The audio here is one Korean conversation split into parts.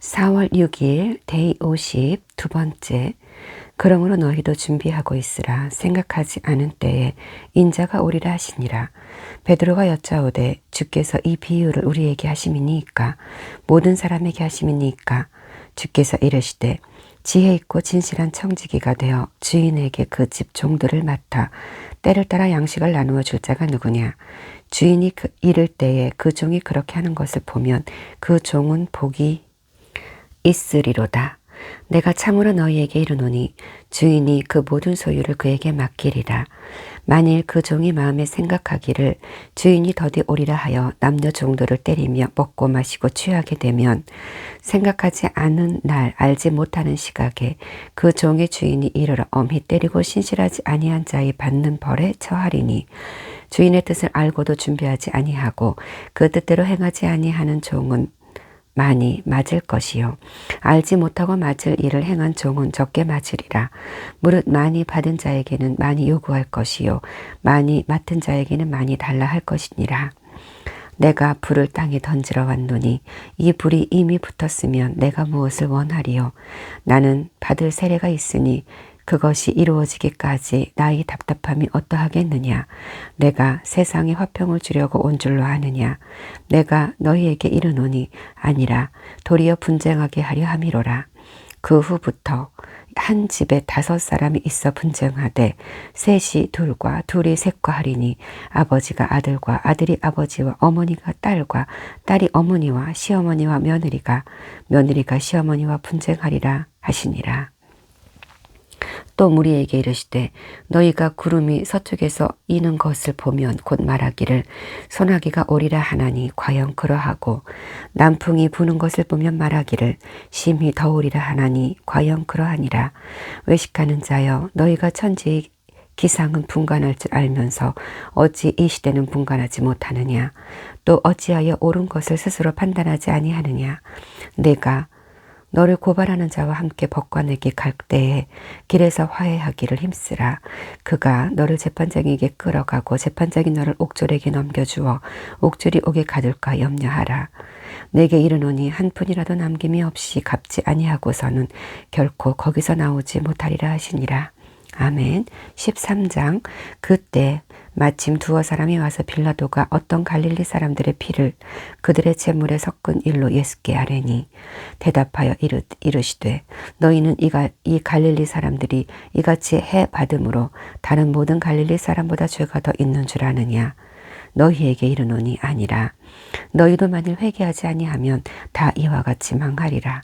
4월 6일 데이 50 두 번째. 그러므로 너희도 준비하고 있으라. 생각하지 않은 때에 인자가 오리라 하시니라. 베드로가 여짜오되 주께서 이 비유를 우리에게 하심이니이까 모든 사람에게 하심이니이까. 주께서 이르시되 지혜 있고 진실한 청지기가 되어 주인에게 그 집 종들을 맡아 때를 따라 양식을 나누어 줄 자가 누구냐. 주인이 이를 때에 그 종이 그렇게 하는 것을 보면 그 종은 복이 있으리로다. 내가 참으로 너희에게 이르노니 주인이 그 모든 소유를 그에게 맡기리라. 만일 그 종이 마음에 생각하기를 주인이 더디 오리라 하여 남녀 종들을 때리며 먹고 마시고 취하게 되면 생각하지 않은 날 알지 못하는 시각에 그 종의 주인이 이르러 엄히 때리고 신실하지 아니한 자의 받는 벌에 처하리니 주인의 뜻을 알고도 준비하지 아니하고 그 뜻대로 행하지 아니하는 종은 많이 맞을 것이요 알지 못하고 맞을 일을 행한 종은 적게 맞으리라. 무릇 많이 받은 자에게는 많이 요구할 것이요 많이 맡은 자에게는 많이 달라 할 것이니라. 내가 불을 땅에 던지러 왔노니 이 불이 이미 붙었으면 내가 무엇을 원하리요. 나는 받을 세례가 있으니 그것이 이루어지기까지 나의 답답함이 어떠하겠느냐. 내가 세상에 화평을 주려고 온 줄로 아느냐. 내가 너희에게 이르노니 아니라 도리어 분쟁하게 하려 함이로라. 그 후부터 한 집에 5사람이 있어 분쟁하되 셋이 둘과 둘이 셋과 하리니 아버지가 아들과 아들이 아버지와 어머니가 딸과 딸이 어머니와 시어머니와 며느리가 시어머니와 분쟁하리라 하시니라. 또 무리에게 이르시되 너희가 구름이 서쪽에서 이는 것을 보면 곧 말하기를 소나기가 오리라 하나니 과연 그러하고 남풍이 부는 것을 보면 말하기를 심히 더우리라 하나니 과연 그러하니라. 외식하는 자여 너희가 천지의 기상은 분간할 줄 알면서 어찌 이 시대는 분간하지 못하느냐. 또 어찌하여 옳은 것을 스스로 판단하지 아니하느냐. 내가 너를 고발하는 자와 함께 법관에게 갈 때에 길에서 화해하기를 힘쓰라. 그가 너를 재판장에게 끌어가고 재판장이 너를 옥졸에게 넘겨주어 옥졸이 옥에 가둘까 염려하라. 내게 이르노니 한 푼이라도 남김이 없이 갚지 아니하고서는 결코 거기서 나오지 못하리라 하시니라. 아멘. 13장. 그때 마침 두어 사람이 와서 빌라도가 어떤 갈릴리 사람들의 피를 그들의 제물에 섞은 일로 예수께 아뢰니 대답하여 이르시되 너희는 이 갈릴리 사람들이 이같이 해 받음으로 다른 모든 갈릴리 사람보다 죄가 더 있는 줄 아느냐. 너희에게 이르노니 아니라. 너희도 만일 회개하지 아니하면 다 이와 같이 망하리라.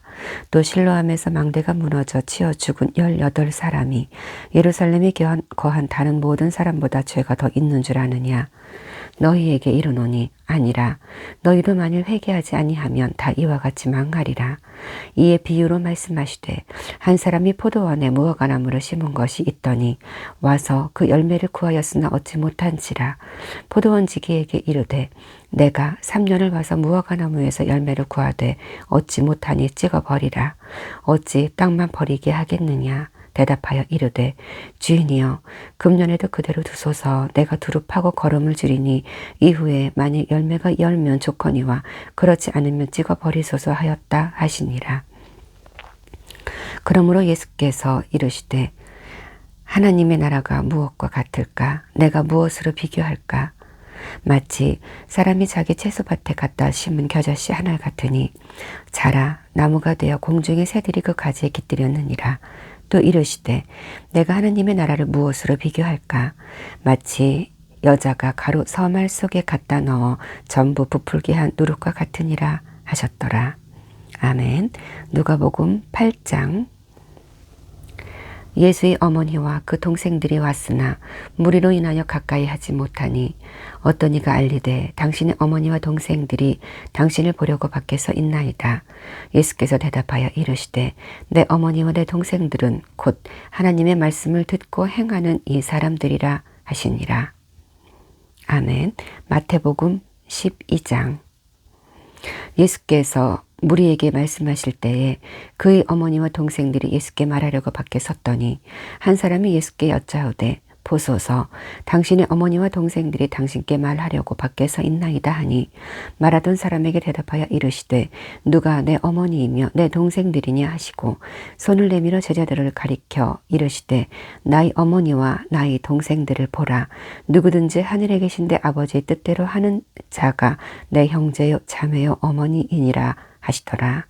또 실로암에서 망대가 무너져 치어 죽은 18사람이 예루살렘에 거한 다른 모든 사람보다 죄가 더 있는 줄 아느냐. 너희에게 이르노니 아니라. 너희도 만일 회개하지 아니하면 다 이와 같이 망하리라. 이에 비유로 말씀하시되 한 사람이 포도원에 무화과나무를 심은 것이 있더니 와서 그 열매를 구하였으나 얻지 못한지라. 포도원지기에게 이르되 내가 3년을 와서 무화과나무에서 열매를 구하되 얻지 못하니 찍어버리라. 어찌 땅만 버리게 하겠느냐. 대답하여 이르되 주인이여 금년에도 그대로 두소서. 내가 두루 파고 거름을 줄이니 이후에 만일 열매가 열면 좋거니와 그렇지 않으면 찍어버리소서 하였다 하시니라. 그러므로 예수께서 이르시되 하나님의 나라가 무엇과 같을까? 내가 무엇으로 비교할까? 마치 사람이 자기 채소밭에 갖다 심은 겨자씨 하나 같으니 자라 나무가 되어 공중의 새들이 그 가지에 깃들였느니라. 또 이르시되 내가 하나님의 나라를 무엇으로 비교할까? 마치 여자가 가루 서말 속에 갖다 넣어 전부 부풀게 한 누룩과 같으니라 하셨더라. 아멘. 누가복음 8장. 예수의 어머니와 그 동생들이 왔으나 무리로 인하여 가까이 하지 못하니 어떤 이가 알리되 당신의 어머니와 동생들이 당신을 보려고 밖에서 있나이다. 예수께서 대답하여 이르시되 내 어머니와 내 동생들은 곧 하나님의 말씀을 듣고 행하는 이 사람들이라 하시니라. 아멘. 마태복음 12장. 예수께서 무리에게 말씀하실 때에 그의 어머니와 동생들이 예수께 말하려고 밖에 섰더니 한 사람이 예수께 여짜오되 보소서. 당신의 어머니와 동생들이 당신께 말하려고 밖에 서 있나이다 하니 말하던 사람에게 대답하여 이르시되 누가 내 어머니이며 내 동생들이냐 하시고 손을 내밀어 제자들을 가리켜 이르시되 나의 어머니와 나의 동생들을 보라. 누구든지 하늘에 계신데 아버지의 뜻대로 하는 자가 내 형제요 자매요 어머니이니라 하시더라.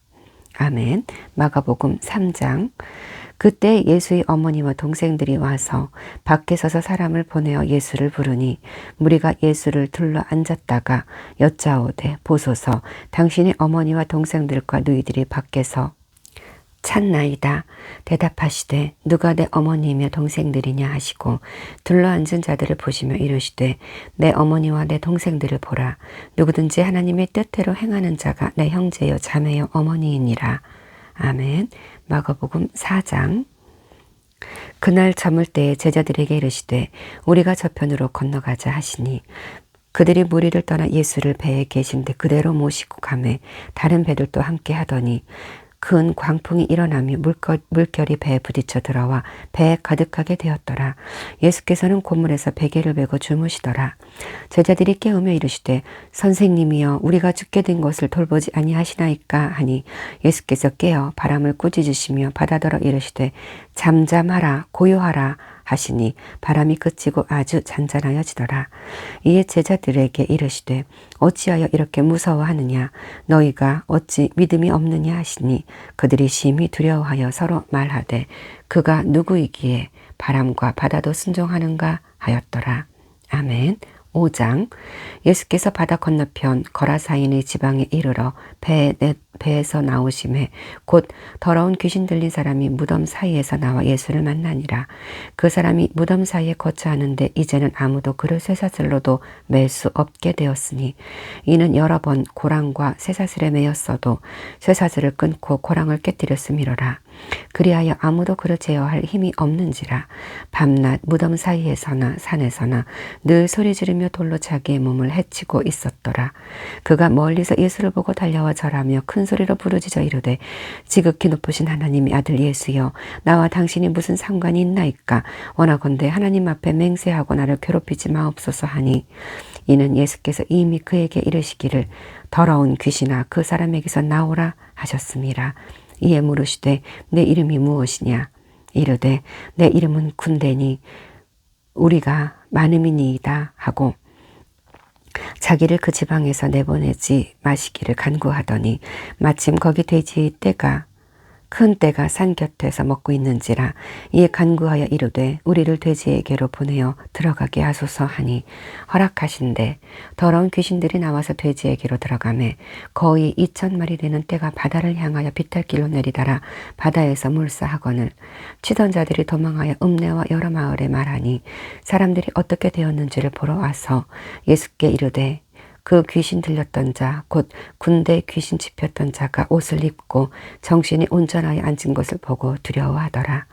아멘. 마가복음 3장. 그때 예수의 어머니와 동생들이 와서 밖에 서서 사람을 보내어 예수를 부르니 무리가 예수를 둘러 앉았다가 여짜오되 보소서 당신의 어머니와 동생들과 너희들이 밖에서 찾나이다. 대답하시되 누가 내 어머니이며 동생들이냐 하시고 둘러앉은 자들을 보시며 이르시되 내 어머니와 내 동생들을 보라. 누구든지 하나님의 뜻대로 행하는 자가 내 형제요 자매요 어머니이니라. 아멘. 마가복음 4장. 그날 저물 때에 제자들에게 이르시되 우리가 저편으로 건너가자 하시니 그들이 무리를 떠나 예수를 배에 계신데 그대로 모시고 가매 다른 배들도 함께 하더니 큰 광풍이 일어나며 물결이 배에 부딪혀 들어와 배에 가득하게 되었더라. 예수께서는 고물에서 베개를 메고 주무시더라. 제자들이 깨우며 이르시되 선생님이여 우리가 죽게 된 것을 돌보지 아니하시나이까 하니 예수께서 깨어 바람을 꾸짖으시며 바다더러 이르시되 잠잠하라 고요하라 하시니 바람이 그치고 아주 잔잔하여지더라. 이에 제자들에게 이르시되 어찌하여 이렇게 무서워하느냐 너희가 어찌 믿음이 없느냐 하시니 그들이 심히 두려워하여 서로 말하되 그가 누구이기에 바람과 바다도 순종하는가 하였더라. 아멘. 5장. 예수께서 바다 건너편 거라사인의 지방에 이르러 배에서 나오심에 곧 더러운 귀신 들린 사람이 무덤 사이에서 나와 예수를 만나니라. 그 사람이 무덤 사이에 거처하는데 이제는 아무도 그를 쇠사슬로도 맬 수 없게 되었으니 이는 여러 번 고랑과 쇠사슬에 매였어도 쇠사슬을 끊고 고랑을 깨뜨렸음이로라. 그리하여 아무도 그를 제어할 힘이 없는지라. 밤낮 무덤 사이에서나 산에서나 늘 소리 지르며 돌로 자기의 몸을 해치고 있었더라. 그가 멀리서 예수를 보고 달려와 절하며 큰 소리로 부르짖어 이르되 지극히 높으신 하나님의 아들 예수여 나와 당신이 무슨 상관이 있나이까. 원하건대 하나님 앞에 맹세하고 나를 괴롭히지 마옵소서 하니 이는 예수께서 이미 그에게 이르시기를 더러운 귀신아 그 사람에게서 나오라 하셨음이라. 이에 물으시되 내 이름이 무엇이냐. 이르되 내 이름은 군대니 우리가 많음이니이다 하고 자기를 그 지방에서 내보내지 마시기를 간구하더니 마침 거기 돼지의 큰 떼가 산 곁에서 먹고 있는지라. 이에 간구하여 이르되 우리를 돼지에게로 보내어 들어가게 하소서 하니 허락하신대 더러운 귀신들이 나와서 돼지에게로 들어가매 거의 2,000마리 되는 떼가 바다를 향하여 비탈길로 내리다라 바다에서 물사하거늘 치던 자들이 도망하여 읍내와 여러 마을에 말하니 사람들이 어떻게 되었는지를 보러 와서 예수께 이르되 그 귀신 들렸던 자, 곧 군대 귀신 짚혔던 자가 옷을 입고 정신이 온전하여 앉은 것을 보고 두려워하더라.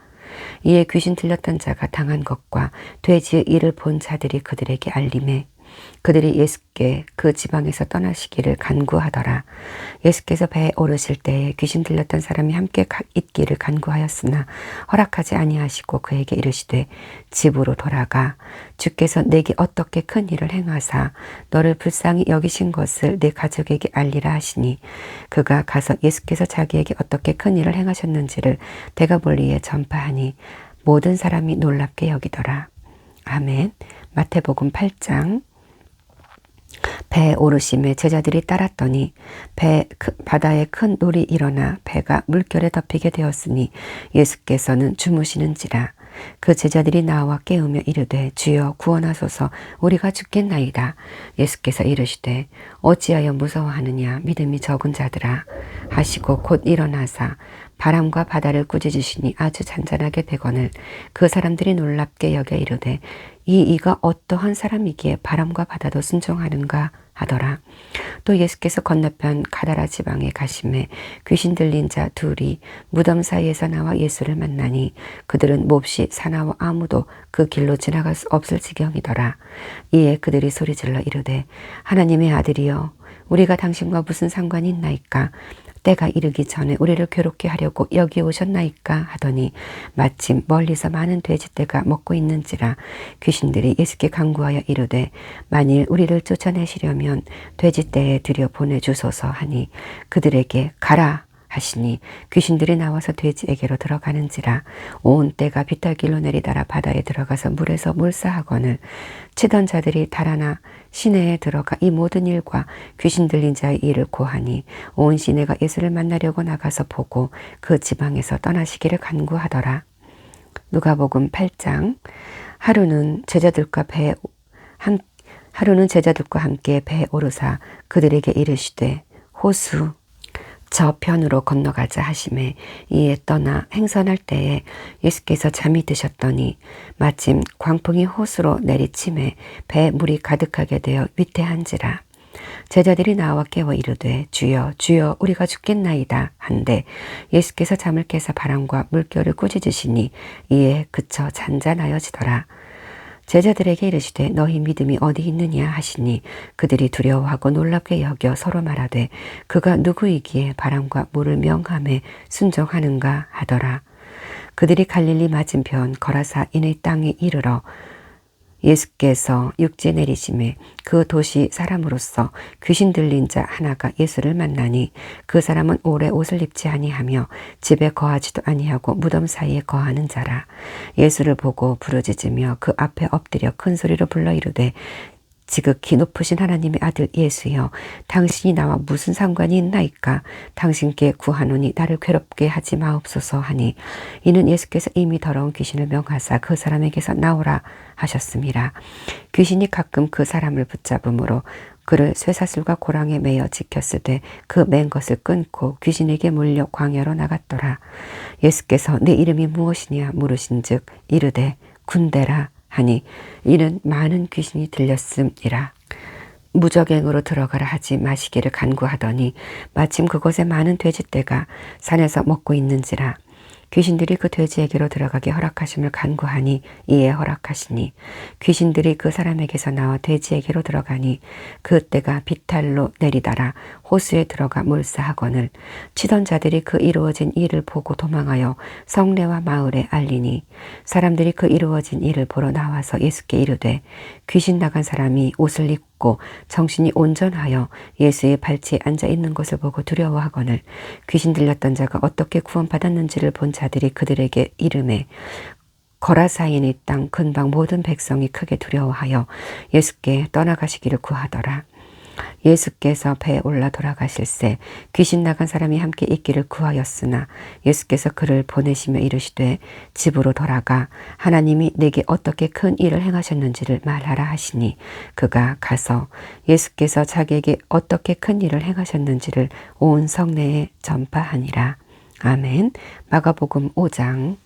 이에 귀신 들렸던 자가 당한 것과 돼지의 일을 본 자들이 그들에게 알림해 그들이 예수께 그 지방에서 떠나시기를 간구하더라. 예수께서 배에 오르실 때에 귀신 들렸던 사람이 함께 있기를 간구하였으나 허락하지 아니하시고 그에게 이르시되 집으로 돌아가 주께서 내게 어떻게 큰 일을 행하사 너를 불쌍히 여기신 것을 내 가족에게 알리라 하시니 그가 가서 예수께서 자기에게 어떻게 큰 일을 행하셨는지를 대가볼리에 전파하니 모든 사람이 놀랍게 여기더라. 아멘. 마태복음 8장. 배에 오르심에 제자들이 따랐더니 바다에 큰 놀이 일어나 배가 물결에 덮이게 되었으니 예수께서는 주무시는지라. 그 제자들이 나와 깨우며 이르되 주여 구원하소서 우리가 죽겠나이다. 예수께서 이르시되 어찌하여 무서워하느냐 믿음이 적은 자들아 하시고 곧 일어나사 바람과 바다를 꾸짖으시니 아주 잔잔하게 되거늘 그 사람들이 놀랍게 여겨 이르되 이가 어떠한 사람이기에 바람과 바다도 순종하는가 하더라. 또 예수께서 건너편 가다라 지방에 가심에 귀신 들린 자 둘이 무덤 사이에서 나와 예수를 만나니 그들은 몹시 사나워 아무도 그 길로 지나갈 수 없을 지경이더라. 이에 그들이 소리질러 이르되 하나님의 아들이여 우리가 당신과 무슨 상관이 있나이까. 때가 이르기 전에 우리를 괴롭게 하려고 여기 오셨나이까 하더니 마침 멀리서 많은 돼지떼가 먹고 있는지라 귀신들이 예수께 간구하여 이르되 만일 우리를 쫓아내시려면 돼지떼에 들여 보내주소서 하니 그들에게 가라 하시니 귀신들이 나와서 돼지에게로 들어가는지라 온 떼가 비탈길로 내리다라 바다에 들어가서 물에서 몰사하거늘 치던 자들이 달아나 시내에 들어가 이 모든 일과 귀신 들린 자의 일을 고하니 온 시내가 예수를 만나려고 나가서 보고 그 지방에서 떠나시기를 간구하더라. 누가복음 8장. 하루는 제자들과 함께 배에 오르사 그들에게 이르시되 호수 저편으로 건너가자 하시매 이에 떠나 행선할 때에 예수께서 잠이 드셨더니 마침 광풍이 호수로 내리침에 배에 물이 가득하게 되어 위태한지라. 제자들이 나와 깨워 이르되 주여 주여 우리가 죽겠나이다 한데 예수께서 잠을 깨서 바람과 물결을 꾸짖으시니 이에 그쳐 잔잔하여지더라. 제자들에게 이르시되 너희 믿음이 어디 있느냐 하시니 그들이 두려워하고 놀랍게 여겨 서로 말하되 그가 누구이기에 바람과 물을 명함에 순종하는가 하더라. 그들이 갈릴리 맞은편 거라사인의 땅에 이르러 예수께서 육지에 내리심에 그 도시 사람으로서 귀신 들린 자 하나가 예수를 만나니 그 사람은 오래 옷을 입지 아니하며 집에 거하지도 아니하고 무덤 사이에 거하는 자라. 예수를 보고 부르짖으며 그 앞에 엎드려 큰 소리로 불러 이르되 지극히 높으신 하나님의 아들 예수여 당신이 나와 무슨 상관이 있나이까. 당신께 구하노니 나를 괴롭게 하지 마옵소서 하니 이는 예수께서 이미 더러운 귀신을 명하사 그 사람에게서 나오라 하셨습니다. 귀신이 가끔 그 사람을 붙잡음으로 그를 쇠사슬과 고랑에 매어 지켰으되 그 맨 것을 끊고 귀신에게 물려 광야로 나갔더라. 예수께서 내 이름이 무엇이냐 물으신즉 이르되 군대라 하니 이는 많은 귀신이 들렸음이라. 무적행으로 들어가라 하지 마시기를 간구하더니 마침 그곳에 많은 돼지떼가 산에서 먹고 있는지라. 귀신들이 그 돼지에게로 들어가게 허락하심을 간구하니 이에 허락하시니 귀신들이 그 사람에게서 나와 돼지에게로 들어가니 그 떼가 비탈로 내리다라 호수에 들어가 몰사하거늘 치던 자들이 그 이루어진 일을 보고 도망하여 성내와 마을에 알리니 사람들이 그 이루어진 일을 보러 나와서 예수께 이르되 귀신 나간 사람이 옷을 입고 정신이 온전하여 예수의 발치에 앉아 있는 것을 보고 두려워하거늘 귀신 들렸던 자가 어떻게 구원받았는지를 본 자들이 그들에게 이르매 거라사인의 땅 근방 모든 백성이 크게 두려워하여 예수께 떠나가시기를 구하더라. 예수께서 배에 올라 돌아가실새 귀신 나간 사람이 함께 있기를 구하였으나 예수께서 그를 보내시며 이르시되 집으로 돌아가 하나님이 내게 어떻게 큰 일을 행하셨는지를 말하라 하시니 그가 가서 예수께서 자기에게 어떻게 큰 일을 행하셨는지를 온 성내에 전파하니라. 아멘. 마가복음 5장.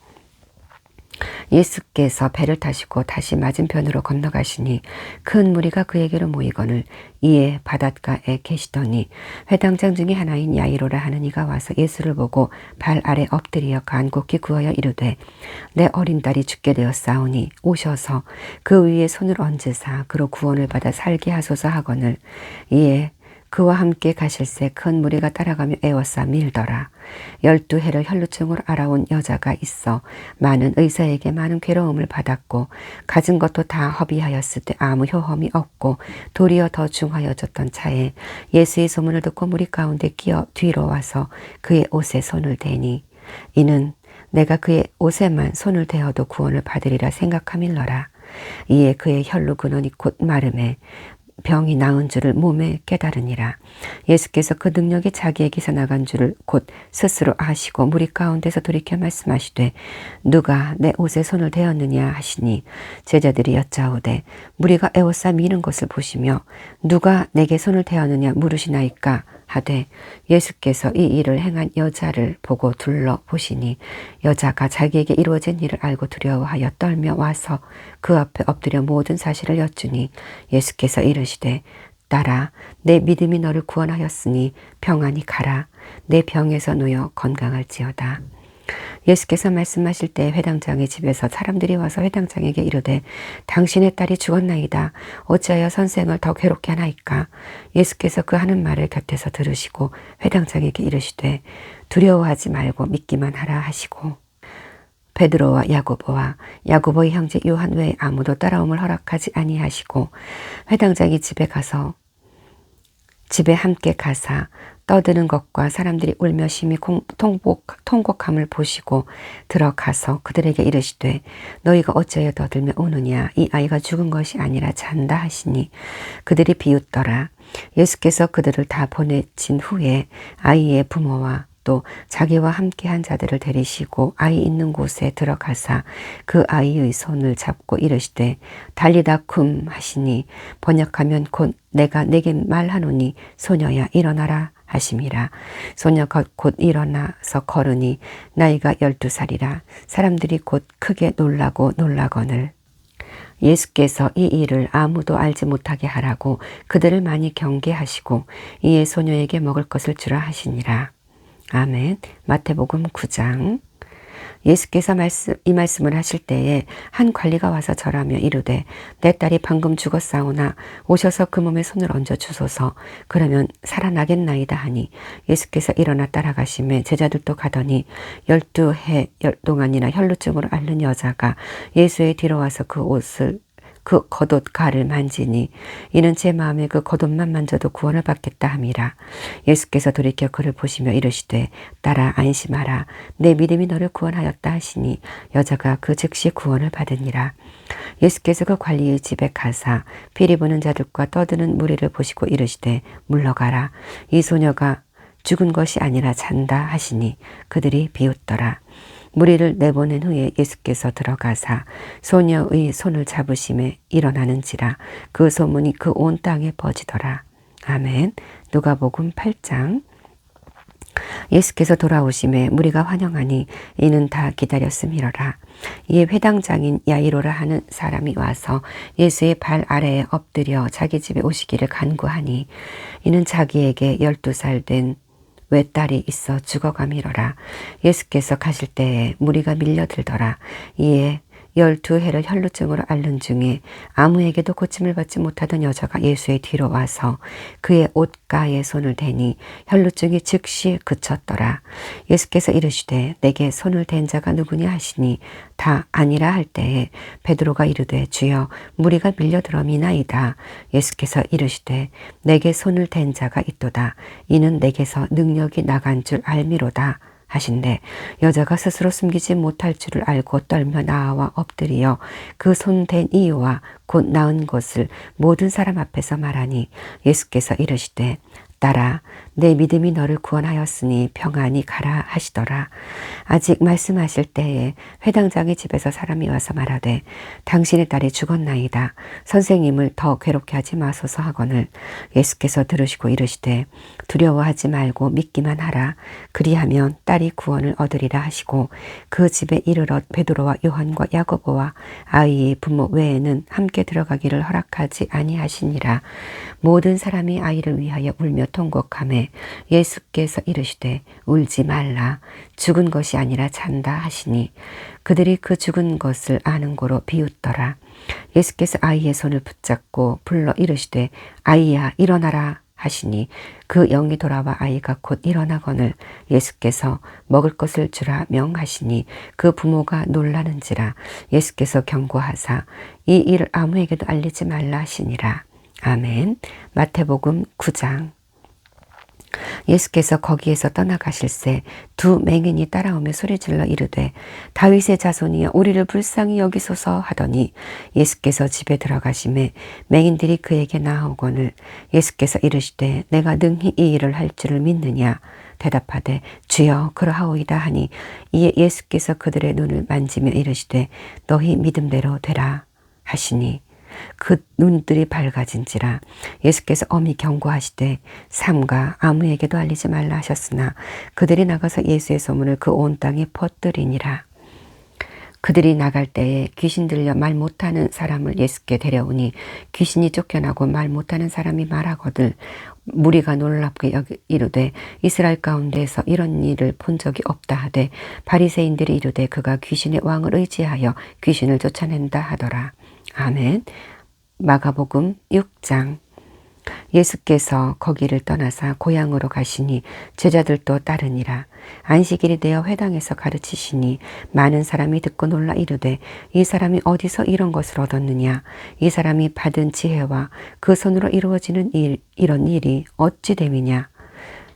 예수께서 배를 타시고 다시 맞은편으로 건너가시니 큰 무리가 그에게로 모이거늘 이에 바닷가에 계시더니 회당장 중에 하나인 야이로라 하는 이가 와서 예수를 보고 발 아래 엎드려 간곡히 구하여 이르되 내 어린 딸이 죽게 되었사오니 오셔서 그 위에 손을 얹으사 그로 구원을 받아 살게 하소서 하거늘 이에 그와 함께 가실새 큰 무리가 따라가며 애워싸 밀더라. 12해를 혈루증으로 알아온 여자가 있어 많은 의사에게 많은 괴로움을 받았고 가진 것도 다 허비하였을 때 아무 효험이 없고 도리어 더 중하여졌던 차에 예수의 소문을 듣고 무리 가운데 끼어 뒤로 와서 그의 옷에 손을 대니 이는 내가 그의 옷에만 손을 대어도 구원을 받으리라 생각함일러라. 이에 그의 혈루 근원이 곧 마름에 병이 나은 줄을 몸에 깨달으니라. 예수께서 그 능력이 자기에게서 나간 줄을 곧 스스로 아시고 무리 가운데서 돌이켜 말씀하시되 누가 내 옷에 손을 대었느냐 하시니 제자들이 여짜오되 무리가 애워싸 미는 것을 보시며 누가 내게 손을 대었느냐 물으시나이까 하되 예수께서 이 일을 행한 여자를 보고 둘러보시니 여자가 자기에게 이루어진 일을 알고 두려워하여 떨며 와서 그 앞에 엎드려 모든 사실을 여쭈니 예수께서 이르시되 딸아 내 믿음이 너를 구원하였으니 평안히 가라 내 병에서 놓여 건강할지어다. 예수께서 말씀하실 때 회당장의 집에서 사람들이 와서 회당장에게 이르되 당신의 딸이 죽었나이다. 어찌하여 선생을 더 괴롭게 하나이까. 예수께서 그 하는 말을 곁에서 들으시고 회당장에게 이르시되 두려워하지 말고 믿기만 하라 하시고 베드로와 야고보의 형제 요한 외에 아무도 따라옴을 허락하지 아니하시고 회당장이 집에 함께 가사 떠드는 것과 사람들이 울며 심히 통곡함을 보시고 들어가서 그들에게 이르시되 너희가 어찌하여 떠들며 우느냐. 이 아이가 죽은 것이 아니라 잔다 하시니 그들이 비웃더라. 예수께서 그들을 다 보내친 후에 아이의 부모와 또 자기와 함께한 자들을 데리시고 아이 있는 곳에 들어가사 그 아이의 손을 잡고 이르시되 달리다 쿰 하시니 번역하면 곧 내가 내게 말하노니 소녀야 일어나라 하심이라. 소녀가 곧 일어나서 걸으니 나이가 12살이라. 사람들이 곧 크게 놀라거늘 예수께서 이 일을 아무도 알지 못하게 하라고 그들을 많이 경계하시고 이에 소녀에게 먹을 것을 주라 하시니라. 아멘. 마태복음 9장. 예수께서 이 말씀을 하실 때에 한 관리가 와서 절하며 이르되 내 딸이 방금 죽었사오나 오셔서 그 몸에 손을 얹어 주소서. 그러면 살아나겠나이다 하니 예수께서 일어나 따라가시매 제자들도 가더니 12해 동안이나 혈루증으로 앓는 여자가 예수의 뒤로 와서 그 겉옷가를 만지니 이는 제 마음에 그 겉옷만 만져도 구원을 받겠다 함이라. 예수께서 돌이켜 그를 보시며 이르시되 딸아 안심하라. 내 믿음이 너를 구원하였다 하시니 여자가 그 즉시 구원을 받으니라. 예수께서 그 관리의 집에 가사 피리 부는 자들과 떠드는 무리를 보시고 이르시되 물러가라. 이 소녀가 죽은 것이 아니라 잔다 하시니 그들이 비웃더라. 무리를 내보낸 후에 예수께서 들어가사 소녀의 손을 잡으심에 일어나는지라. 그 소문이 그 온 땅에 퍼지더라. 아멘. 누가복음 8장. 예수께서 돌아오심에 무리가 환영하니 이는 다 기다렸음이로라. 이에 회당장인 야이로라 하는 사람이 와서 예수의 발 아래에 엎드려 자기 집에 오시기를 간구하니 이는 자기에게 12살 된 외딸이 있어 죽어가미로라. 예수께서 가실 때에 무리가 밀려들더라. 이에 12해를 혈루증으로 앓는 중에 아무에게도 고침을 받지 못하던 여자가 예수의 뒤로 와서 그의 옷가에 손을 대니 혈루증이 즉시 그쳤더라. 예수께서 이르시되 내게 손을 댄 자가 누구냐 하시니 다 아니라 할 때에 베드로가 이르되 주여 무리가 밀려들어미나이다. 예수께서 이르시되 내게 손을 댄 자가 있도다. 이는 내게서 능력이 나간 줄 알미로다 하신대 여자가 스스로 숨기지 못할 줄을 알고 떨며 나와 엎드리어 그 손 댄 이유와 곧 나은 것을 모든 사람 앞에서 말하니 예수께서 이르시되 딸아 내 믿음이 너를 구원하였으니 평안히 가라 하시더라. 아직 말씀하실 때에 회당장의 집에서 사람이 와서 말하되 당신의 딸이 죽었나이다. 선생님을 더 괴롭게 하지 마소서 하거늘 예수께서 들으시고 이르시되 두려워하지 말고 믿기만 하라. 그리하면 딸이 구원을 얻으리라 하시고 그 집에 이르러 베드로와 요한과 야고보와 아이의 부모 외에는 함께 들어가기를 허락하지 아니하시니라. 모든 사람이 아이를 위하여 울며 통곡하매 예수께서 이르시되 울지 말라. 죽은 것이 아니라 잔다 하시니 그들이 그 죽은 것을 아는 고로 비웃더라. 예수께서 아이의 손을 붙잡고 불러 이르시되 아이야 일어나라 하시니 그 영이 돌아와 아이가 곧 일어나거늘 예수께서 먹을 것을 주라 명하시니 그 부모가 놀라는지라. 예수께서 경고하사 이 일을 아무에게도 알리지 말라 하시니라. 아멘. 마태복음 9장. 예수께서 거기에서 떠나가실새 두 맹인이 따라오며 소리질러 이르되 다윗의 자손이여 우리를 불쌍히 여기소서 하더니 예수께서 집에 들어가심에 맹인들이 그에게 나아오거늘 예수께서 이르시되 내가 능히 이 일을 할 줄을 믿느냐. 대답하되 주여 그러하오이다 하니 이에 예수께서 그들의 눈을 만지며 이르시되 너희 믿음대로 되라 하시니 그 눈들이 밝아진지라. 예수께서 엄히 경고하시되 삼가 아무에게도 알리지 말라 하셨으나 그들이 나가서 예수의 소문을 그 온 땅에 퍼뜨리니라. 그들이 나갈 때에 귀신 들려 말 못하는 사람을 예수께 데려오니 귀신이 쫓겨나고 말 못하는 사람이 말하거늘 무리가 놀랍게 이르되 이스라엘 가운데에서 이런 일을 본 적이 없다 하되 바리새인들이 이르되 그가 귀신의 왕을 의지하여 귀신을 쫓아낸다 하더라. 아멘. 마가복음 6장. 예수께서 거기를 떠나사 고향으로 가시니 제자들도 따르니라. 안식일이 되어 회당에서 가르치시니 많은 사람이 듣고 놀라 이르되 이 사람이 어디서 이런 것을 얻었느냐. 이 사람이 받은 지혜와 그 손으로 이루어지는 이런 일이 어찌 됨이냐.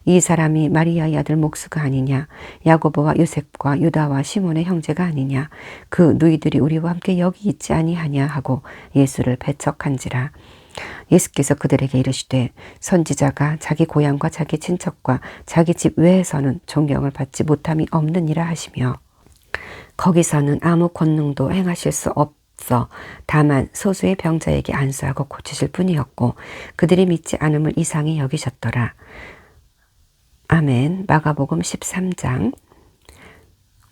이 사람이 마리아의 아들 목수가 아니냐. 야고보와 요셉과 유다와 시몬의 형제가 아니냐. 그 누이들이 우리와 함께 여기 있지 아니하냐 하고 예수를 배척한지라. 예수께서 그들에게 이르시되 선지자가 자기 고향과 자기 친척과 자기 집 외에서는 존경을 받지 못함이 없느니라 하시며 거기서는 아무 권능도 행하실 수 없어 다만 소수의 병자에게 안수하고 고치실 뿐이었고 그들이 믿지 않음을 이상히 여기셨더라. 아멘. 마가복음 13장.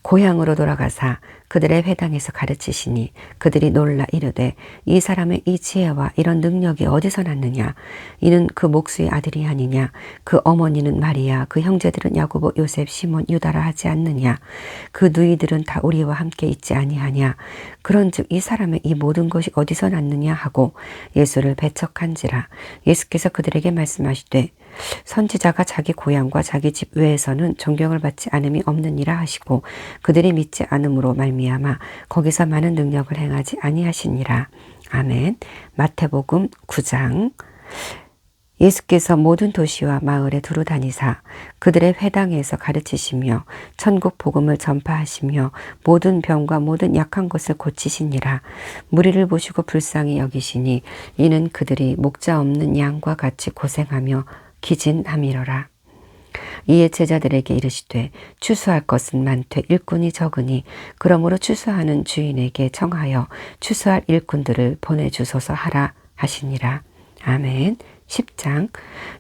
고향으로 돌아가사 그들의 회당에서 가르치시니 그들이 놀라 이르되 이 사람의 이 지혜와 이런 능력이 어디서 났느냐. 이는 그 목수의 아들이 아니냐. 그 어머니는 마리아, 그 형제들은 야고보, 요셉, 시몬, 유다라 하지 않느냐. 그 누이들은 다 우리와 함께 있지 아니하냐. 그런즉 이 사람의 이 모든 것이 어디서 났느냐 하고 예수를 배척한지라. 예수께서 그들에게 말씀하시되 선지자가 자기 고향과 자기 집 외에서는 존경을 받지 않음이 없느니라 하시고 그들이 믿지 않음으로 말미암아 거기서 많은 능력을 행하지 아니하시니라. 아멘. 마태복음 9장. 예수께서 모든 도시와 마을에 두루 다니사 그들의 회당에서 가르치시며 천국 복음을 전파하시며 모든 병과 모든 약한 것을 고치시니라. 무리를 보시고 불쌍히 여기시니 이는 그들이 목자 없는 양과 같이 고생하며 기진함이로라. 이에 제자들에게 이르시되 추수할 것은 많되 일꾼이 적으니 그러므로 추수하는 주인에게 청하여 추수할 일꾼들을 보내주소서 하라 하시니라. 아멘. 10장.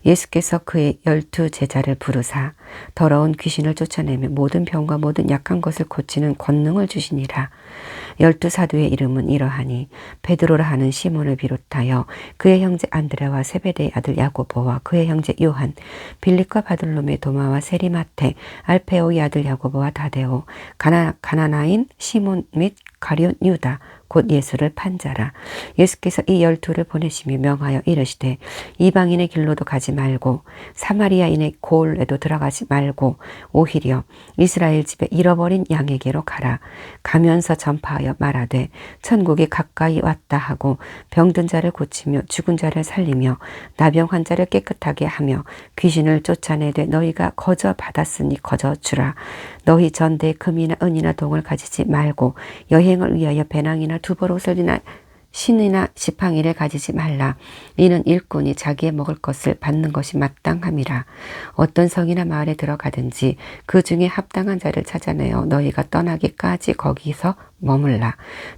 예수께서 그의 12 제자를 부르사 더러운 귀신을 쫓아내며 모든 병과 모든 약한 것을 고치는 권능을 주시니라. 12 사도의 이름은 이러하니 베드로라 하는 시몬을 비롯하여 그의 형제 안드레와 세베대의 아들 야고보와 그의 형제 요한, 빌립과 바돌로메, 도마와 세리마테, 알페오의 아들 야고보와 다데오, 가나나인 시몬 및 가룟 유다 곧 예수를 판자라. 예수께서 이 12를 보내시며 명하여 이르시되 이방인의 길로도 가지 말고 사마리아인의 고을에도 들어가지 말고 오히려 이스라엘 집에 잃어버린 양에게로 가라. 가면서 전파하여 말하되 천국이 가까이 왔다 하고 병든 자를 고치며 죽은 자를 살리며 나병 환자를 깨끗하게 하며 귀신을 쫓아내되 너희가 거저 받았으니 거저 주라. 너희 전대에 금이나 은이나 동을 가지지 말고 여행을 위하여 배낭이나 두벌옷을이나 신이나 지팡이를 가지지 말라. 이는 일꾼이 자기의 먹을 것을 받는 것이 마땅함이라. 어떤 성이나 마을에 들어가든지 그 중에 합당한 자를 찾아내어 너희가 떠나기까지 거기서 머물라.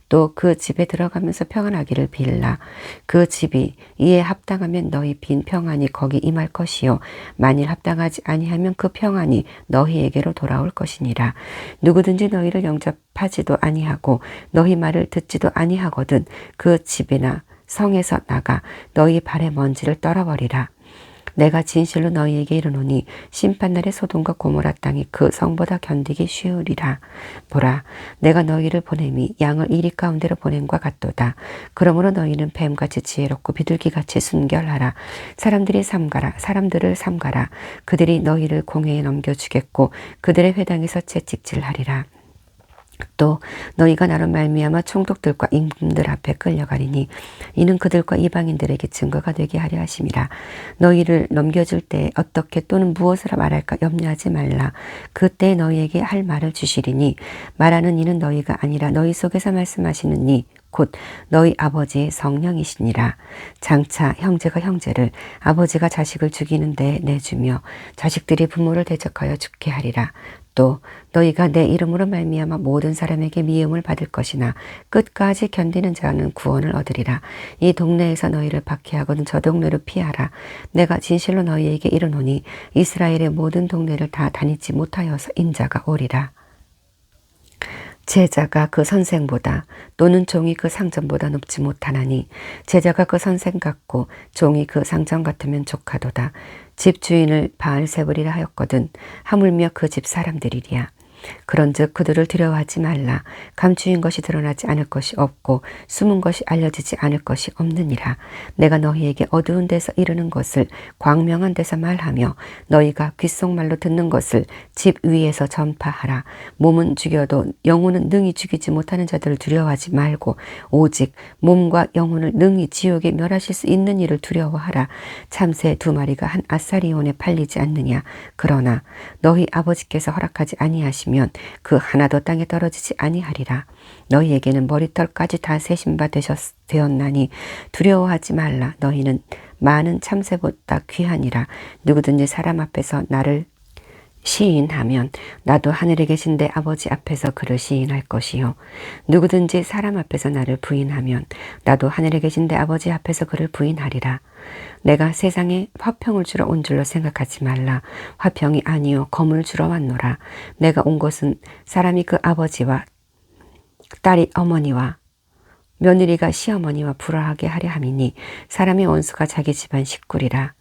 또 그 집에 들어가면서 평안하기를 빌라. 그 집이 이에 합당하면 너희 빈 평안이 거기 임할 것이요 만일 합당하지 아니하면 그 평안이 너희에게로 돌아올 것이니라. 누구든지 너희를 영접하지도 아니하고 너희 말을 듣지도 아니하거든 그 집이나 성에서 나가 너희 발의 먼지를 떨어버리라. 내가 진실로 너희에게 이르노니 심판날에 소돔과 고모라 땅이 그 성보다 견디기 쉬우리라. 보라, 내가 너희를 보냄이 양을 이리 가운데로 보냄과 같도다. 그러므로 너희는 뱀같이 지혜롭고 비둘기같이 순결하라. 사람들을 삼가라. 그들이 너희를 공회에 넘겨주겠고 그들의 회당에서 채찍질하리라. 또 너희가 나로 말미암아 총독들과 임금들 앞에 끌려가리니 이는 그들과 이방인들에게 증거가 되게 하려 하심이라. 너희를 넘겨줄 때 어떻게 또는 무엇을 말할까 염려하지 말라. 그때 너희에게 할 말을 주시리니 말하는 이는 너희가 아니라 너희 속에서 말씀하시는 이 곧 너희 아버지의 성령이시니라. 장차 형제가 형제를 아버지가 자식을 죽이는 데 내주며 자식들이 부모를 대적하여 죽게 하리라. 또 너희가 내 이름으로 말미암아 모든 사람에게 미움을 받을 것이나 끝까지 견디는 자는 구원을 얻으리라. 이 동네에서 너희를 박해하거든 저 동네로 피하라. 내가 진실로 너희에게 이르노니 이스라엘의 모든 동네를 다 다니지 못하여서 인자가 오리라. 제자가 그 선생보다 또는 종이 그 상전보다 높지 못하나니 제자가 그 선생 같고 종이 그 상전 같으면 족하도다. 집주인을 바알세불이라 하였거든 하물며 그 집 사람들이리야. 그런즉 그들을 두려워하지 말라. 감추인 것이 드러나지 않을 것이 없고 숨은 것이 알려지지 않을 것이 없느니라. 내가 너희에게 어두운 데서 이르는 것을 광명한 데서 말하며 너희가 귓속말로 듣는 것을 집 위에서 전파하라. 몸은 죽여도 영혼은 능히 죽이지 못하는 자들을 두려워하지 말고 오직 몸과 영혼을 능히 지옥에 멸하실 수 있는 이를 두려워하라. 참새 2마리가 한 아사리온에 팔리지 않느냐. 그러나 너희 아버지께서 허락하지 아니하시면 그 하나도 땅에 떨어지지 아니하리라. 너희에게는 머리털까지 다 세신 바 되었나니 두려워하지 말라. 너희는 많은 참새보다 귀하니라. 누구든지 사람 앞에서 나를 시인하면 나도 하늘에 계신 내 아버지 앞에서 그를 시인할 것이요. 누구든지 사람 앞에서 나를 부인하면 나도 하늘에 계신 내 아버지 앞에서 그를 부인하리라. 내가 세상에 화평을 주러 온 줄로 생각하지 말라. 화평이 아니요 검을 주러 왔노라. 내가 온 것은 사람이 그 아버지와 딸이 어머니와 며느리가 시어머니와 불화하게 하려 함이니 사람의 원수가 자기 집안 식구리라.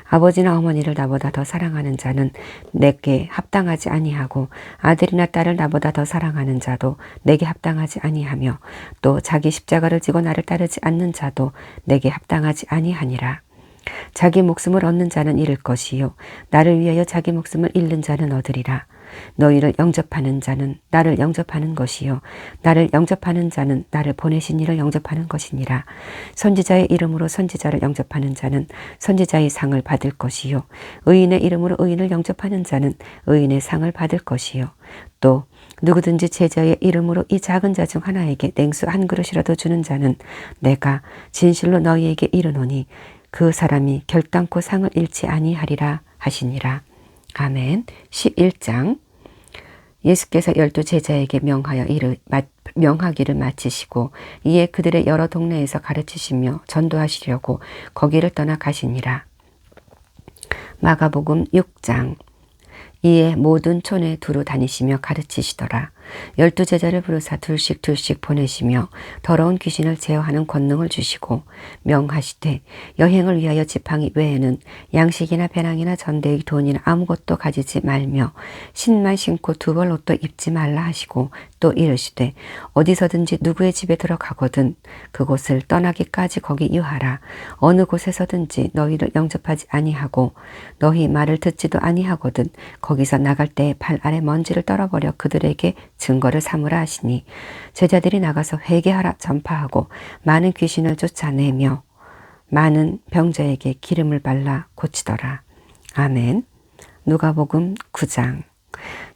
아버지나 어머니를 나보다 더 사랑하는 자는 내게 합당하지 아니하고 아들이나 딸을 나보다 더 사랑하는 자도 내게 합당하지 아니하며 또 자기 십자가를 지고 나를 따르지 않는 자도 내게 합당하지 아니하니라. 자기 목숨을 얻는 자는 잃을 것이요 나를 위하여 자기 목숨을 잃는 자는 얻으리라. 너희를 영접하는 자는 나를 영접하는 것이요 나를 영접하는 자는 나를 보내신 이를 영접하는 것이니라. 선지자의 이름으로 선지자를 영접하는 자는 선지자의 상을 받을 것이요 의인의 이름으로 의인을 영접하는 자는 의인의 상을 받을 것이요 또 누구든지 제자의 이름으로 이 작은 자 중 하나에게 냉수 한 그릇이라도 주는 자는 내가 진실로 너희에게 이르노니 그 사람이 결단코 상을 잃지 아니하리라 하시니라. 아멘. 11장. 예수께서 12 제자에게 명하기를 마치시고 이에 그들의 여러 동네에서 가르치시며 전도하시려고 거기를 떠나 가시니라. 마가복음 6장. 이에 모든 촌에 두루 다니시며 가르치시더라. 12 제자를 부르사 둘씩 보내시며 더러운 귀신을 제어하는 권능을 주시고 명하시되 여행을 위하여 지팡이 외에는 양식이나 배낭이나 전대의 돈이나 아무것도 가지지 말며 신만 신고 2벌 옷도 입지 말라 하시고 또 이르시되 어디서든지 누구의 집에 들어가거든 그곳을 떠나기까지 거기 유하라. 어느 곳에서든지 너희를 영접하지 아니하고 너희 말을 듣지도 아니하거든 거기서 나갈 때에 발 아래 먼지를 떨어버려 그들에게 증거를 삼으라 하시니 제자들이 나가서 회개하라 전파하고 많은 귀신을 쫓아내며 많은 병자에게 기름을 발라 고치더라. 아멘. 누가복음 9장.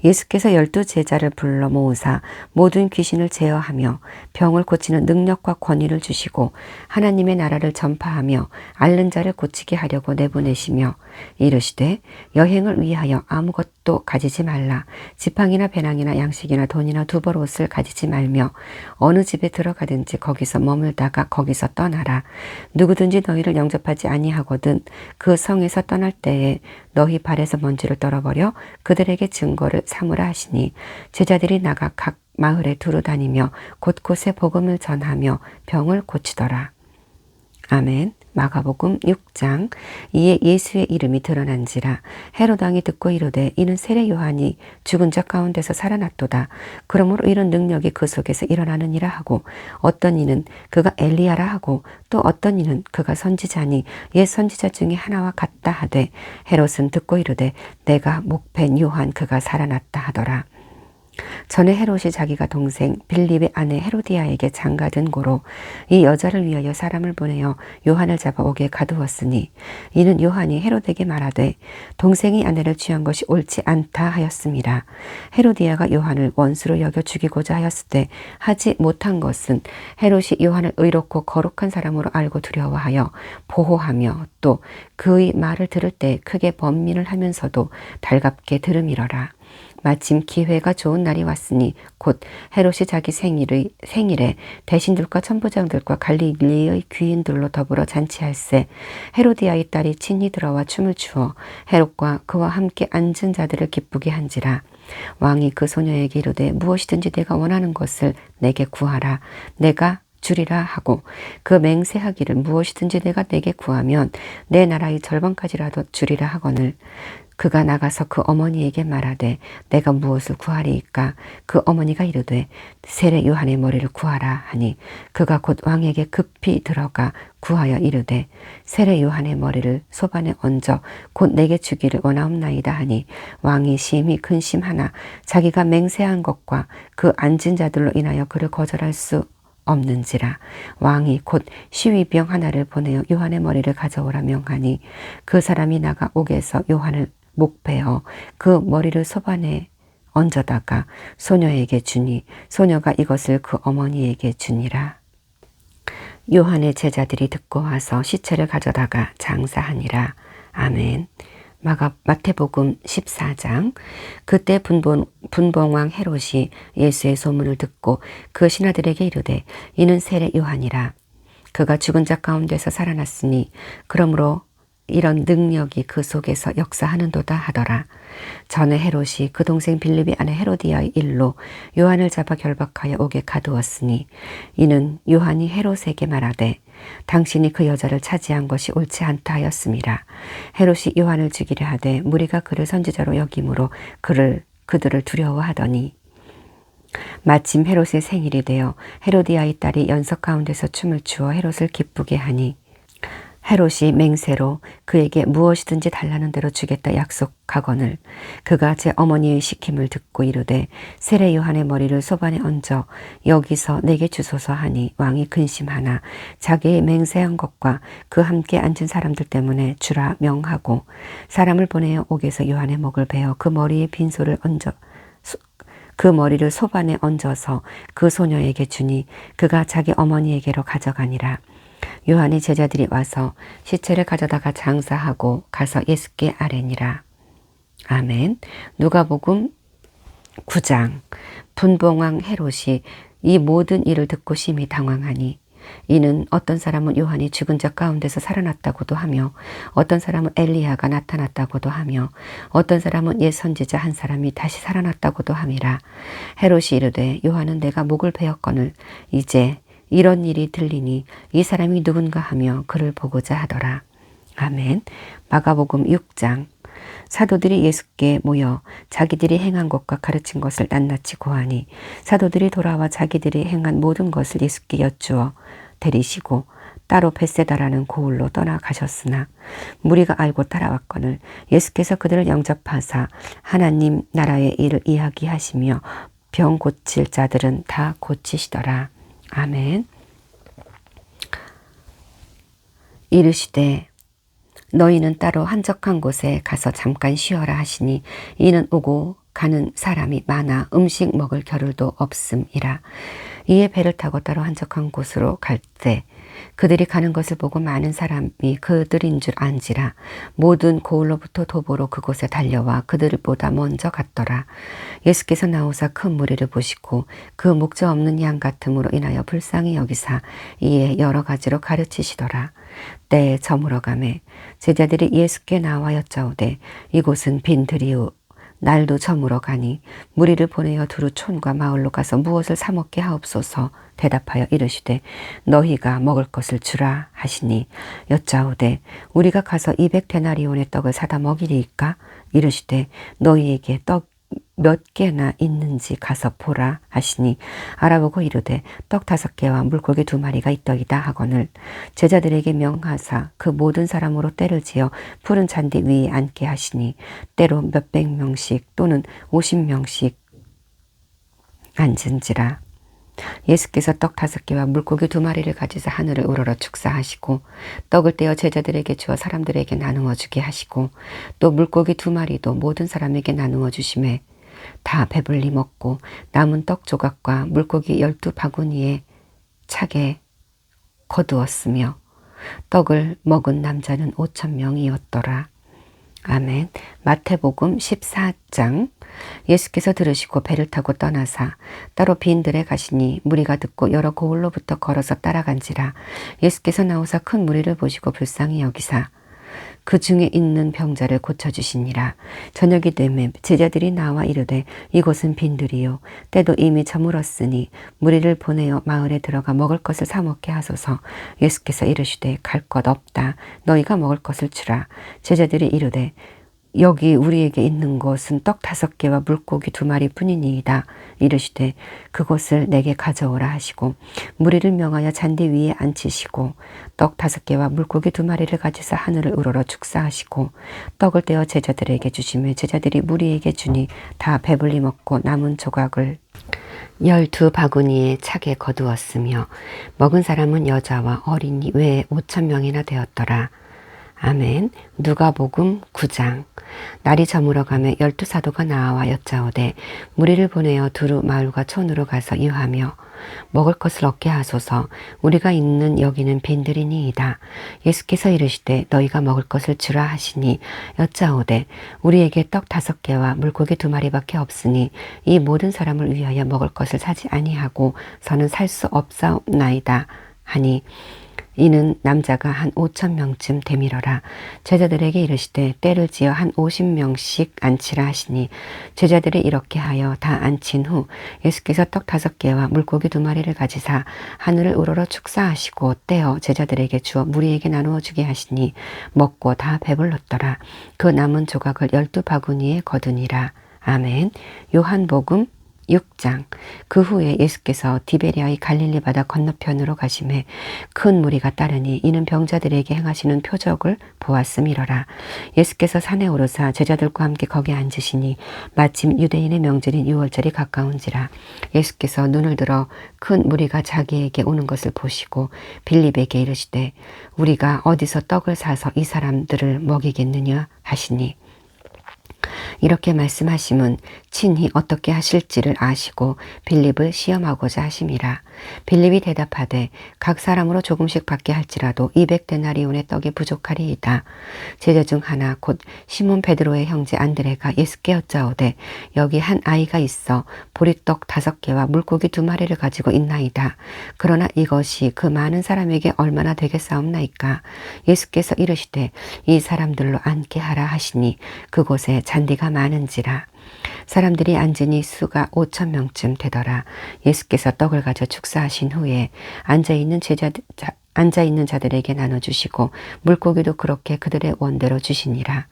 예수께서 12 제자를 불러 모으사 모든 귀신을 제어하며 병을 고치는 능력과 권위를 주시고 하나님의 나라를 전파하며 앓는 자를 고치게 하려고 내보내시며 이르시되 여행을 위하여 아무것도 가지지 말라. 지팡이나 배낭이나 양식이나 돈이나 2벌 옷을 가지지 말며 어느 집에 들어가든지 거기서 머물다가 거기서 떠나라. 누구든지 너희를 영접하지 아니하거든 그 성에서 떠날 때에 너희 발에서 먼지를 떨어버려 그들에게 증거를 삼으라 하시니 제자들이 나가 각 마을에 두루 다니며 곳곳에 복음을 전하며 병을 고치더라. 아멘. 마가복음 6장. 이에 예수의 이름이 드러난지라 헤롯 왕이 듣고 이르되 이는 세례 요한이 죽은 자 가운데서 살아났도다. 그러므로 이런 능력이 그 속에서 일어나느니라 하고 어떤 이는 그가 엘리야라 하고 또 어떤 이는 그가 선지자니 옛 선지자 중에 하나와 같다 하되 헤롯은 듣고 이르되 내가 목팬 요한 그가 살아났다 하더라. 전에 헤롯이 자기가 동생 빌립의 아내 헤로디아에게 장가든 고로 이 여자를 위하여 사람을 보내어 요한을 잡아 옥에 가두었으니 이는 요한이 헤롯에게 말하되 동생이 아내를 취한 것이 옳지 않다 하였음이라. 헤로디아가 요한을 원수로 여겨 죽이고자 하였을 때 하지 못한 것은 헤롯이 요한을 의롭고 거룩한 사람으로 알고 두려워하여 보호하며 또 그의 말을 들을 때 크게 번민을 하면서도 달갑게 들음이러라. 마침 기회가 좋은 날이 왔으니 곧 헤롯이 자기 생일에 대신들과 천부장들과 갈릴리의 귀인들로 더불어 잔치할세. 헤로디아의 딸이 친히 들어와 춤을 추어 헤롯과 그와 함께 앉은 자들을 기쁘게 한지라. 왕이 그 소녀에게 이르되 무엇이든지 내가 원하는 것을 내게 구하라. 내가 주리라 하고 그 맹세하기를 무엇이든지 내가 내게 구하면 내 나라의 절반까지라도 주리라 하거늘 그가 나가서 그 어머니에게 말하되 내가 무엇을 구하리이까? 그 어머니가 이르되 세례 요한의 머리를 구하라 하니 그가 곧 왕에게 급히 들어가 구하여 이르되 세례 요한의 머리를 소반에 얹어 곧 내게 주기를 원하옵나이다 하니 왕이 심히 근심하나 자기가 맹세한 것과 그 앉은 자들로 인하여 그를 거절할 수 없는지라 왕이 곧 시위병 하나를 보내어 요한의 머리를 가져오라 명하니 그 사람이 나가 옥에서 요한을 목베어 그 머리를 소반에 얹어다가 소녀에게 주니 소녀가 이것을 그 어머니에게 주니라. 요한의 제자들이 듣고 와서 시체를 가져다가 장사하니라. 아멘. 마태복음 14장. 그때 분봉왕 헤롯이 예수의 소문을 듣고 그 신하들에게 이르되 이는 세례 요한이라. 그가 죽은 자 가운데서 살아났으니 그러므로 이런 능력이 그 속에서 역사하는도다 하더라. 전에 헤롯이 그 동생 빌립의 아내 헤로디아의 일로 요한을 잡아 결박하여 옥에 가두었으니 이는 요한이 헤롯에게 말하되 당신이 그 여자를 차지한 것이 옳지 않다 하였음이라. 헤롯이 요한을 죽이려 하되 무리가 그를 선지자로 여김으로 그들을 두려워하더니 마침 헤롯의 생일이 되어 헤로디아의 딸이 연석 가운데서 춤을 추어 헤롯을 기쁘게 하니 헤롯이 맹세로 그에게 무엇이든지 달라는 대로 주겠다 약속하거늘 그가 제 어머니의 시킴을 듣고 이르되 세례 요한의 머리를 소반에 얹어 여기서 내게 주소서 하니 왕이 근심하나 자기의 맹세한 것과 그 함께 앉은 사람들 때문에 주라 명하고 사람을 보내어 옥에서 요한의 목을 베어 그 머리에 빈소를 얹어 그 머리를 소반에 얹어서 그 소녀에게 주니 그가 자기 어머니에게로 가져가니라. 요한의 제자들이 와서 시체를 가져다가 장사하고 가서 예수께 아뢰니라. 아멘. 누가복음 9장. 분봉왕 헤롯이 이 모든 일을 듣고 심히 당황하니 이는 어떤 사람은 요한이 죽은 자 가운데서 살아났다고도 하며 어떤 사람은 엘리야가 나타났다고도 하며 어떤 사람은 옛 선지자 한 사람이 다시 살아났다고도 함이라. 헤롯이 이르되 요한은 내가 목을 베었거늘 이제 이런 일이 들리니 이 사람이 누군가 하며 그를 보고자 하더라. 아멘. 마가복음 6장. 사도들이 예수께 모여 자기들이 행한 것과 가르친 것을 낱낱이 고하니 사도들이 돌아와 자기들이 행한 모든 것을 예수께 여쭈어 데리시고 따로 벳세다라는 고을로 떠나가셨으나 무리가 알고 따라왔거늘 예수께서 그들을 영접하사 하나님 나라의 일을 이야기하시며 병 고칠 자들은 다 고치시더라. 아멘. 이르시되 너희는 따로 한적한 곳에 가서 잠깐 쉬어라 하시니 이는 오고 가는 사람이 많아 음식 먹을 겨를도 없음이라. 이에 배를 타고 따로 한적한 곳으로 갈 때 그들이 가는 것을 보고 많은 사람이 그들인 줄 안지라. 모든 고을로부터 도보로 그곳에 달려와 그들보다 먼저 갔더라. 예수께서 나오사 큰 무리를 보시고 그 목자 없는 양 같음으로 인하여 불쌍히 여기사 이에 여러 가지로 가르치시더라. 때에 저물어 가매 제자들이 예수께 나와 여짜오되 이곳은 빈들이요 날도 저물어 가니 무리를 보내어 두루 촌과 마을로 가서 무엇을 사 먹게 하옵소서. 대답하여 이르시되 너희가 먹을 것을 주라 하시니 여짜오되 우리가 가서 200데나리온의 떡을 사다 먹이리이까? 이르시되 너희에게 떡 몇 개나 있는지 가서 보라 하시니 알아보고 이르되 떡 5개와 물고기 2마리가 있더이다 하거늘 제자들에게 명하사 그 모든 사람으로 때를 지어 푸른 잔디 위에 앉게 하시니 때로 몇백 명씩 또는 50명씩 앉은지라. 예수께서 떡 5개와 물고기 2마리를 가지사 하늘을 우러러 축사하시고 떡을 떼어 제자들에게 주어 사람들에게 나누어 주게 하시고 또 물고기 2마리도 모든 사람에게 나누어 주심에 다 배불리 먹고 남은 떡 조각과 물고기 12바구니에 차게 거두었으며 떡을 먹은 남자는 5,000명이었더라. 아멘. 마태복음 14장. 예수께서 들으시고 배를 타고 떠나사 따로 빈들에 가시니 무리가 듣고 여러 고을로부터 걸어서 따라간지라. 예수께서 나오사 큰 무리를 보시고 불쌍히 여기사 그 중에 있는 병자를 고쳐주시니라. 저녁이 되매 제자들이 나와 이르되 이곳은 빈들이요 때도 이미 저물었으니 무리를 보내어 마을에 들어가 먹을 것을 사 먹게 하소서. 예수께서 이르시되 갈 것 없다. 너희가 먹을 것을 주라. 제자들이 이르되 여기 우리에게 있는 것은 떡 5개와 물고기 2마리 뿐이니이다. 이르시되 그것을 내게 가져오라 하시고 무리를 명하여 잔디 위에 앉히시고 떡 5개와 물고기 2마리를 가지사 하늘을 우러러 축사하시고 떡을 떼어 제자들에게 주시며 제자들이 무리에게 주니 다 배불리 먹고 남은 조각을 12바구니에 차게 거두었으며 먹은 사람은 여자와 어린이 외에 5,000명이나 되었더라. 아멘. 누가복음 9장. 날이 저물어가며 12사도가 나와 여짜오되 무리를 보내어 두루 마을과 촌으로 가서 이유하며 먹을 것을 얻게 하소서. 우리가 있는 여기는 빈들이니이다. 예수께서 이르시되 너희가 먹을 것을 주라 하시니 여짜오되 우리에게 떡 5개와 물고기 2마리밖에 없으니 이 모든 사람을 위하여 먹을 것을 사지 아니하고 서는 살 수 없사옵나이다 하니 이는 남자가 한 5,000명쯤 되밀어라. 제자들에게 이르시되 때를 지어 한 50명씩 앉히라 하시니 제자들이 이렇게 하여 다 앉힌 후 예수께서 떡 5개와 물고기 2마리를 가지사 하늘을 우러러 축사하시고 떼어 제자들에게 주어 무리에게 나누어 주게 하시니 먹고 다 배불렀더라. 그 남은 조각을 12바구니에 거두니라. 아멘. 요한복음 6장. 그 후에 예수께서 디베랴의 갈릴리 바다 건너편으로 가심에 큰 무리가 따르니 이는 병자들에게 행하시는 표적을 보았음이러라. 예수께서 산에 오르사 제자들과 함께 거기 앉으시니 마침 유대인의 명절인 유월절이 가까운지라. 예수께서 눈을 들어 큰 무리가 자기에게 오는 것을 보시고 빌립에게 이르시되 우리가 어디서 떡을 사서 이 사람들을 먹이겠느냐 하시니 이렇게 말씀하심은 친히 어떻게 하실지를 아시고 빌립을 시험하고자 하심이라. 빌립이 대답하되 각 사람으로 조금씩 받게 할지라도 200데나리온의 떡이 부족하리이다. 제자 중 하나 곧 시몬 베드로의 형제 안드레가 예수께 여짜오되 여기 한 아이가 있어 보리떡 5개와 물고기 2마리를 가지고 있나이다. 그러나 이것이 그 많은 사람에게 얼마나 되겠사옵나이까. 예수께서 이르시되 이 사람들로 앉게 하라 하시니 그곳에 잔디가 많은지라. 사람들이 앉으니 수가 5,000명쯤 되더라. 예수께서 떡을 가져 축사하신 후에 앉아있는 자들에게 나눠주시고 물고기도 그렇게 그들의 원대로 주시니라.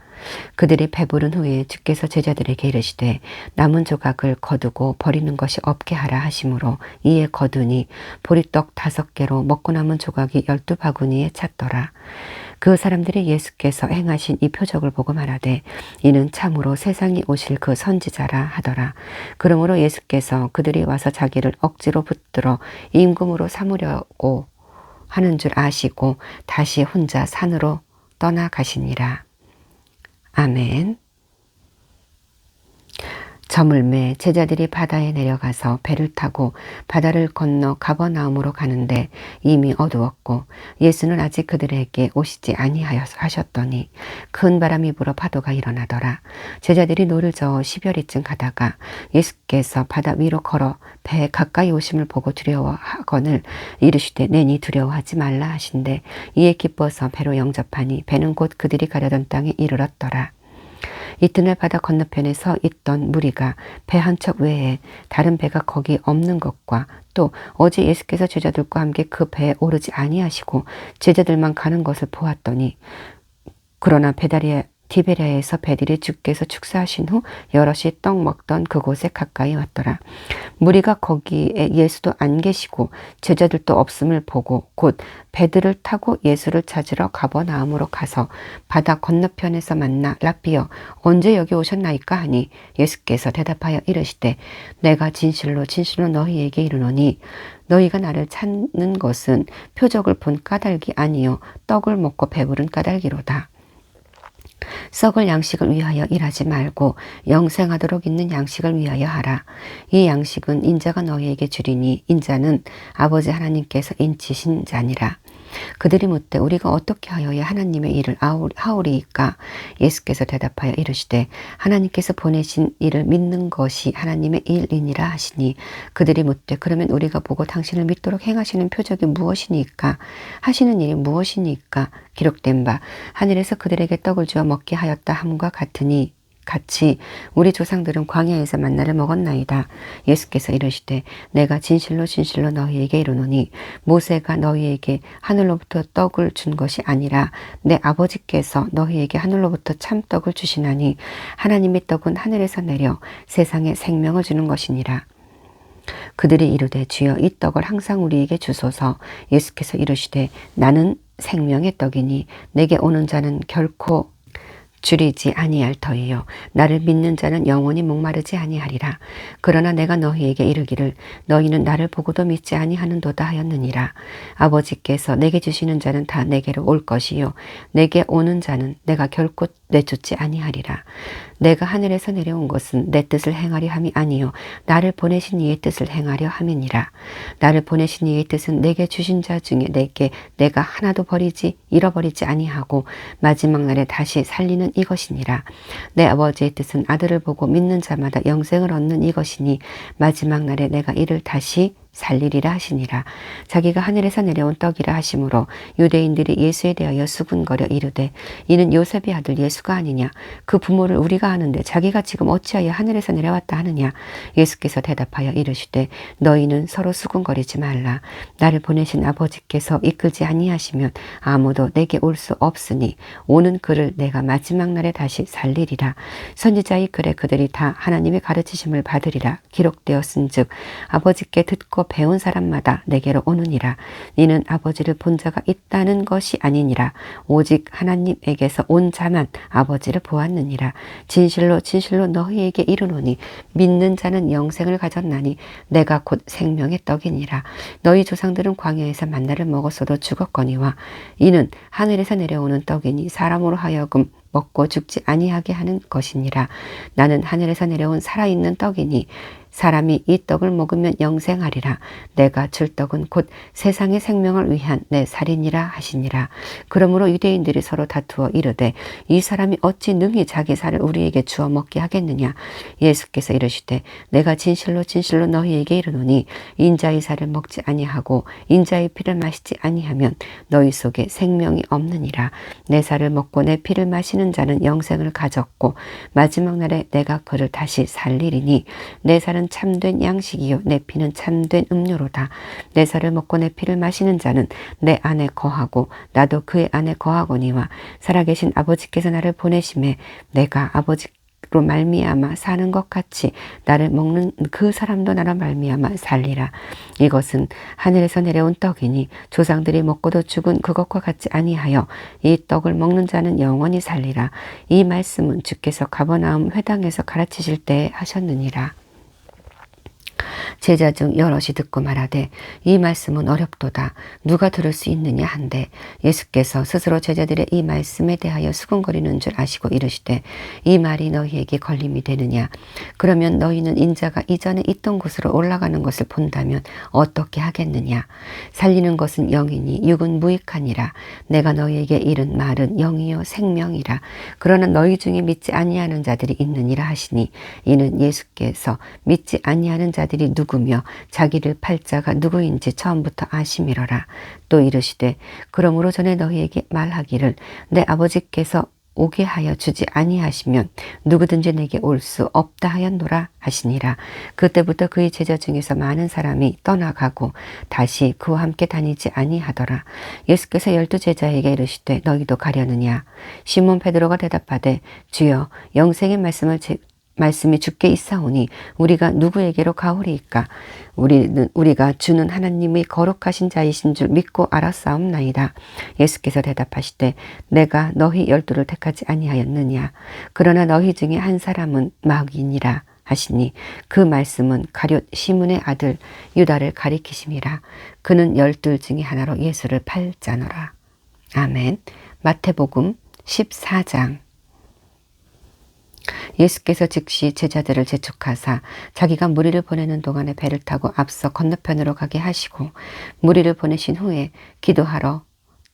그들이 배부른 후에 주께서 제자들에게 이르시되 남은 조각을 거두고 버리는 것이 없게 하라 하시므로 이에 거두니 보리떡 5개로 먹고 남은 조각이 12바구니에 찼더라. 그 사람들이 예수께서 행하신 이 표적을 보고 말하되 이는 참으로 세상에 오실 그 선지자라 하더라. 그러므로 예수께서 그들이 와서 자기를 억지로 붙들어 임금으로 삼으려고 하는 줄 아시고 다시 혼자 산으로 떠나가시니라. 아멘. 저물매 제자들이 바다에 내려가서 배를 타고 바다를 건너 가버나움으로 가는데 이미 어두웠고 예수는 아직 그들에게 오시지 아니하셨더니 큰 바람이 불어 파도가 일어나더라. 제자들이 노를 저어 10여리쯤 가다가 예수께서 바다 위로 걸어 배에 가까이 오심을 보고 두려워하거늘 이르시되 내니 두려워하지 말라 하신대 이에 기뻐서 배로 영접하니 배는 곧 그들이 가려던 땅에 이르렀더라. 이튿날 바다 건너편에 서 있던 무리가 배 한 척 외에 다른 배가 거기 없는 것과 또 어제 예수께서 제자들과 함께 그 배에 오르지 아니하시고 제자들만 가는 것을 보았더니 그러나 디베랴에서 배들이 주께서 축사하신 후 여럿이 떡 먹던 그곳에 가까이 왔더라. 무리가 거기에 예수도 안 계시고 제자들도 없음을 보고 곧 배들을 타고 예수를 찾으러 가버나움으로 가서 바다 건너편에서 만나 라삐여 언제 여기 오셨나이까 하니 예수께서 대답하여 이르시되 내가 진실로 진실로 너희에게 이르노니 너희가 나를 찾는 것은 표적을 본 까닭이 아니요 떡을 먹고 배부른 까닭이로다. 썩을 양식을 위하여 일하지 말고 영생하도록 있는 양식을 위하여 하라. 이 양식은 인자가 너희에게 주리니 인자는 아버지 하나님께서 인치신 자니라. 그들이 묻되 우리가 어떻게 하여야 하나님의 일을 하오리이까? 예수께서 대답하여 이르시되 하나님께서 보내신 일을 믿는 것이 하나님의 일이니라 하시니 그들이 묻되 그러면 우리가 보고 당신을 믿도록 행하시는 표적이 무엇이니까? 하시는 일이 무엇이니까? 기록된 바 하늘에서 그들에게 떡을 주어 먹게 하였다 함과 같이 우리 조상들은 광야에서 만나를 먹었나이다. 예수께서 이르시되 내가 진실로 진실로 너희에게 이르노니 모세가 너희에게 하늘로부터 떡을 준 것이 아니라 내 아버지께서 너희에게 하늘로부터 참떡을 주시나니 하나님의 떡은 하늘에서 내려 세상에 생명을 주는 것이니라. 그들이 이르되 주여 이 떡을 항상 우리에게 주소서. 예수께서 이르시되 나는 생명의 떡이니 내게 오는 자는 결코 줄이지 아니할 터이요 나를 믿는 자는 영원히 목마르지 아니하리라. 그러나 내가 너희에게 이르기를 너희는 나를 보고도 믿지 아니하는도다 하였느니라. 아버지께서 내게 주시는 자는 다 내게로 올 것이요 내게 오는 자는 내가 결코 내쫓지 아니하리라. 내가 하늘에서 내려온 것은 내 뜻을 행하려 함이 아니요 나를 보내신 이의 뜻을 행하려 함이니라. 나를 보내신 이의 뜻은 내게 주신 자 중에 내가 하나도 잃어버리지 아니하고 마지막 날에 다시 살리는 이것이니라. 내 아버지의 뜻은 아들을 보고 믿는 자마다 영생을 얻는 이것이니 마지막 날에 내가 이를 다시 살리리라 하시니라. 자기가 하늘에서 내려온 떡이라 하시므로 유대인들이 예수에 대하여 수군거려 이르되 이는 요셉의 아들 예수가 아니냐? 그 부모를 우리가 아는데 자기가 지금 어찌하여 하늘에서 내려왔다 하느냐? 예수께서 대답하여 이르시되 너희는 서로 수군거리지 말라. 나를 보내신 아버지께서 이끌지 아니하시면 아무도 내게 올 수 없으니 오는 그를 내가 마지막 날에 다시 살리리라. 선지자의 글에 그들이 다 하나님의 가르치심을 받으리라. 기록되었은즉 아버지께 듣고 배운 사람마다 내게로 오느니라. 이는 아버지를 본 자가 있다는 것이 아니니라. 오직 하나님에게서 온 자만 아버지를 보았느니라. 진실로 진실로 너희에게 이르노니 믿는 자는 영생을 가졌나니 내가 곧 생명의 떡이니라. 너희 조상들은 광야에서 만나를 먹었어도 죽었거니와 이는 하늘에서 내려오는 떡이니 사람으로 하여금 먹고 죽지 아니하게 하는 것이니라. 나는 하늘에서 내려온 살아있는 떡이니 사람이 이 떡을 먹으면 영생하리라. 내가 줄 떡은 곧 세상의 생명을 위한 내 살이니라 하시니라. 그러므로 유대인들이 서로 다투어 이르되 이 사람이 어찌 능히 자기 살을 우리에게 주어 먹게 하겠느냐? 예수께서 이르시되 내가 진실로 진실로 너희에게 이르노니 인자의 살을 먹지 아니하고 인자의 피를 마시지 아니하면 너희 속에 생명이 없느니라. 내 살을 먹고 내 피를 마시는 자는 영생을 가졌고 마지막 날에 내가 그를 다시 살리리니 내 살은 참된 양식이요 내 피는 참된 음료로다. 내 살을 먹고 내 피를 마시는 자는 내 안에 거하고 나도 그의 안에 거하거니와 살아계신 아버지께서 나를 보내심에 내가 아버지로 말미암아 사는 것 같이 나를 먹는 그 사람도 나로 말미암아 살리라. 이것은 하늘에서 내려온 떡이니 조상들이 먹고도 죽은 그것과 같지 아니하여 이 떡을 먹는 자는 영원히 살리라. 이 말씀은 주께서 가버나움 회당에서 가르치실 때에 하셨느니라. 제자 중 여럿이 듣고 말하되 이 말씀은 어렵도다. 누가 들을 수 있느냐 한데 예수께서 스스로 제자들의 이 말씀에 대하여 수군거리는 줄 아시고 이르시되 이 말이 너희에게 걸림이 되느냐? 그러면 너희는 인자가 이전에 있던 곳으로 올라가는 것을 본다면 어떻게 하겠느냐? 살리는 것은 영이니 육은 무익하니라. 내가 너희에게 이른 말은 영이요 생명이라. 그러나 너희 중에 믿지 아니하는 자들이 있느니라 하시니 이는 예수께서 믿지 아니하는 자들이 누구며 자기를 팔 자가 누구인지 처음부터 아심이러라. 또 이르시되 그러므로 전에 너희에게 말하기를 내 아버지께서 오게 하여 주지 아니하시면 누구든지 내게 올 수 없다 하였노라 하시니라. 그때부터 그의 제자 중에서 많은 사람이 떠나가고 다시 그와 함께 다니지 아니하더라. 예수께서 12 제자에게 이르시되 너희도 가려느냐? 시몬 베드로가 대답하되 주여 영생의 말씀이 주께 있사오니 우리가 누구에게로 가오리이까? 우리가 주는 하나님의 거룩하신 자이신 줄 믿고 알았사옵나이다. 예수께서 대답하시되 내가 너희 12를 택하지 아니하였느냐? 그러나 너희 중에 한 사람은 마귀니라 하시니 그 말씀은 가룟 시몬의 아들 유다를 가리키심이라. 그는 12 중에 하나로 예수를 팔자노라. 아멘. 마태복음 14장. 예수께서 즉시 제자들을 재촉하사 자기가 무리를 보내는 동안에 배를 타고 앞서 건너편으로 가게 하시고 무리를 보내신 후에 기도하러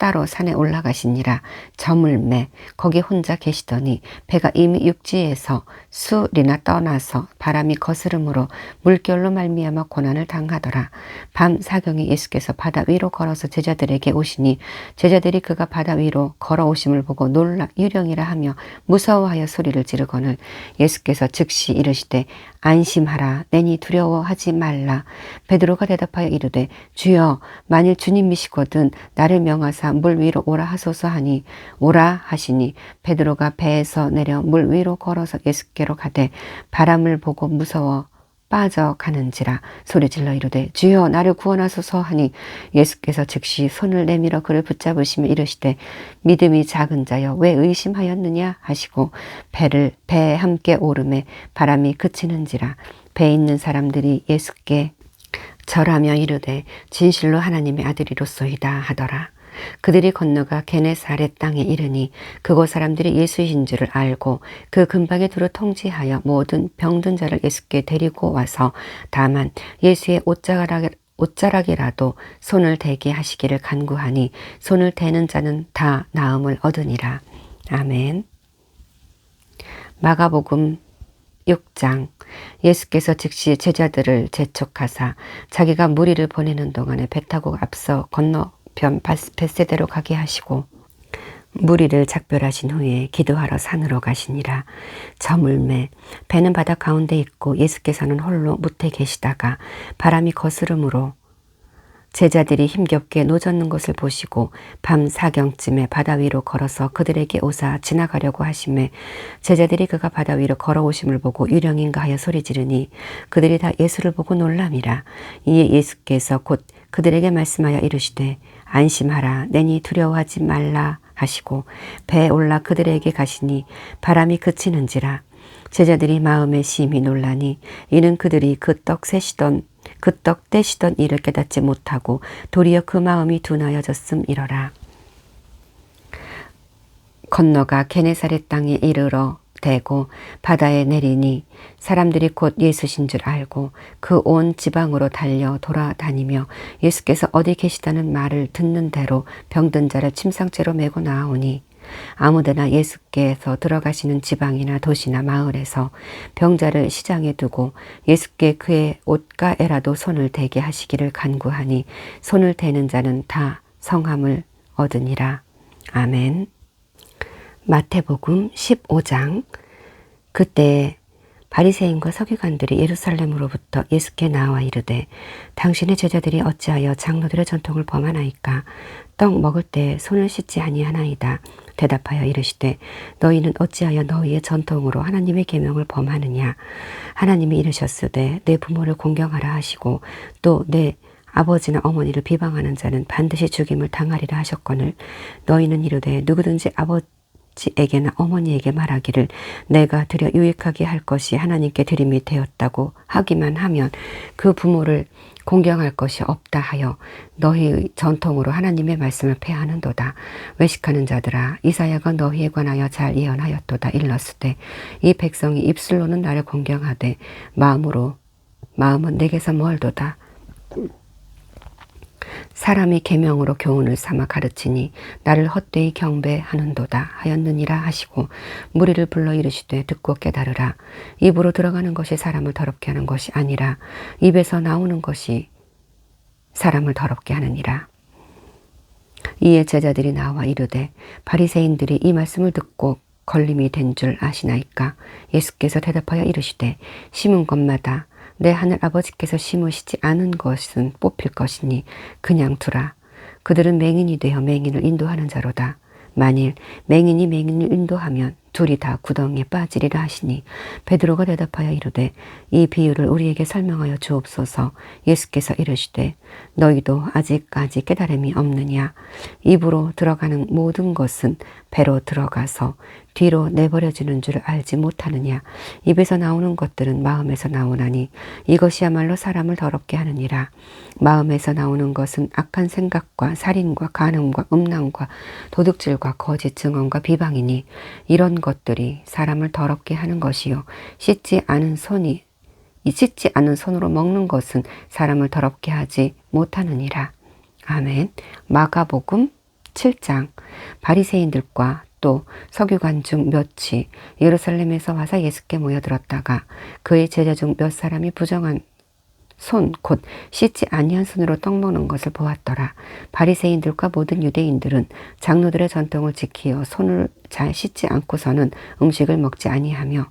따로 산에 올라가시니라. 저물매 거기 혼자 계시더니 배가 이미 육지에서 수리나 떠나서 바람이 거스름으로 물결로 말미암아 고난을 당하더라. 밤 사경에 예수께서 바다 위로 걸어서 제자들에게 오시니 제자들이 그가 바다 위로 걸어오심을 보고 놀라 유령이라 하며 무서워하여 소리를 지르거늘 예수께서 즉시 이르시되 안심하라. 내니 두려워하지 말라. 베드로가 대답하여 이르되 주여 만일 주님이시거든 나를 명하사 물 위로 오라 하소서 하니 오라 하시니 베드로가 배에서 내려 물 위로 걸어서 예수께로 가되 바람을 보고 무서워 빠져가는지라 소리질러 이르되 주여 나를 구원하소서 하니 예수께서 즉시 손을 내밀어 그를 붙잡으시며 이르시되 믿음이 작은 자여 왜 의심하였느냐 하시고 배에 함께 오르매 바람이 그치는지라. 배에 있는 사람들이 예수께 절하며 이르되 진실로 하나님의 아들이로소이다 하더라. 그들이 건너가 게네사렛 땅에 이르니 그곳 사람들이 예수이신 줄을 알고 그 근방에 두루 통지하여 모든 병든 자를 예수께 데리고 와서 다만 예수의 옷자락이라도 손을 대게 하시기를 간구하니 손을 대는 자는 다 나음을 얻으니라. 아멘. 마가복음 6장. 예수께서 즉시 제자들을 재촉하사 자기가 무리를 보내는 동안에 배 타고 앞서 건너편 벳세다로 가게 하시고 무리를 작별하신 후에 기도하러 산으로 가시니라. 저물매 배는 바다 가운데 있고 예수께서는 홀로 무태 계시다가 바람이 거스름으로 제자들이 힘겹게 노젓는 것을 보시고 밤 사경쯤에 바다 위로 걸어서 그들에게 오사 지나가려고 하심에 제자들이 그가 바다 위로 걸어오심을 보고 유령인가 하여 소리 지르니 그들이 다 예수를 보고 놀람이라. 이에 예수께서 곧 그들에게 말씀하여 이르시되 안심하라. 내니 두려워하지 말라 하시고 배에 올라 그들에게 가시니 바람이 그치는지라. 제자들이 마음에 심히 놀라니 이는 그들이 그 떡 떼시던 일을 깨닫지 못하고 도리어 그 마음이 둔하여졌음이러라. 건너가 게네사렛 땅에 이르러 대고 바다에 내리니 사람들이 곧 예수신 줄 알고 그 온 지방으로 달려 돌아다니며 예수께서 어디 계시다는 말을 듣는 대로 병든 자를 침상째로 메고 나오니 아무데나 예수께서 들어가시는 지방이나 도시나 마을에서 병자를 시장에 두고 예수께 그의 옷가에라도 손을 대게 하시기를 간구하니 손을 대는 자는 다 성함을 얻으니라. 아멘. 마태복음 15장. 그때 바리새인과 서기관들이 예루살렘으로부터 예수께 나와 이르되 당신의 제자들이 어찌하여 장로들의 전통을 범하나이까? 떡 먹을 때 손을 씻지 아니하나이다. 대답하여 이르시되 너희는 어찌하여 너희의 전통으로 하나님의 계명을 범하느냐? 하나님이 이르셨으되 내 부모를 공경하라 하시고 또 내 아버지나 어머니를 비방하는 자는 반드시 죽임을 당하리라 하셨거늘 너희는 이르되 누구든지 아버지에게나 어머니에게 말하기를 내가 드려 유익하게 할 것이 하나님께 드림이 되었다고 하기만 하면 그 부모를 공경할 것이 없다 하여 너희의 전통으로 하나님의 말씀을 폐하는도다. 외식하는 자들아 이사야가 너희에 관하여 잘 예언하였도다. 일렀으되 이 백성이 입술로는 나를 공경하되 마음은 내게서 멀도다. 사람이 계명으로 교훈을 삼아 가르치니 나를 헛되이 경배하는도다 하였느니라 하시고 무리를 불러 이르시되 듣고 깨달으라. 입으로 들어가는 것이 사람을 더럽게 하는 것이 아니라 입에서 나오는 것이 사람을 더럽게 하느니라. 이에 제자들이 나와 이르되 바리새인들이 이 말씀을 듣고 걸림이 된 줄 아시나이까? 예수께서 대답하여 이르시되 심은 것마다 내 하늘 아버지께서 심으시지 않은 것은 뽑힐 것이니 그냥 두라. 그들은 맹인이 되어 맹인을 인도하는 자로다. 만일 맹인이 맹인을 인도하면 둘이 다 구덩이에 빠지리라 하시니 베드로가 대답하여 이르되 이 비유를 우리에게 설명하여 주옵소서. 예수께서 이르시되 너희도 아직까지 깨달음이 없느냐? 입으로 들어가는 모든 것은 배로 들어가서 뒤로 내버려지는 줄 알지 못하느냐? 입에서 나오는 것들은 마음에서 나오나니 이것이야말로 사람을 더럽게 하느니라. 마음에서 나오는 것은 악한 생각과 살인과 간음과 음란과 도둑질과 거짓 증언과 비방이니 이런 것들이 사람을 더럽게 하는 것이요 씻지 않은 손으로 먹는 것은 사람을 더럽게 하지 못하느니라. 아멘. 마가복음 7장. 바리새인들과 또 서기관 중 몇이 예루살렘에서 와서 예수께 모여들었다가 그의 제자 중 몇 사람이 부정한 손 곧 씻지 아니한 손으로 떡 먹는 것을 보았더라. 바리새인들과 모든 유대인들은 장로들의 전통을 지키어 손을 잘 씻지 않고서는 음식을 먹지 아니하며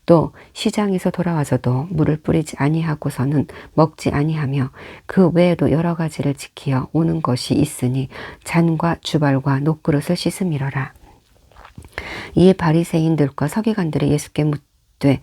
또 시장에서 돌아와서도 물을 뿌리지 아니하고서는 먹지 아니하며 그 외에도 여러 가지를 지키어 오는 것이 있으니 잔과 주발과 녹그릇을 씻음이러라. 이에 바리새인들과 서기관들이 예수께 묻되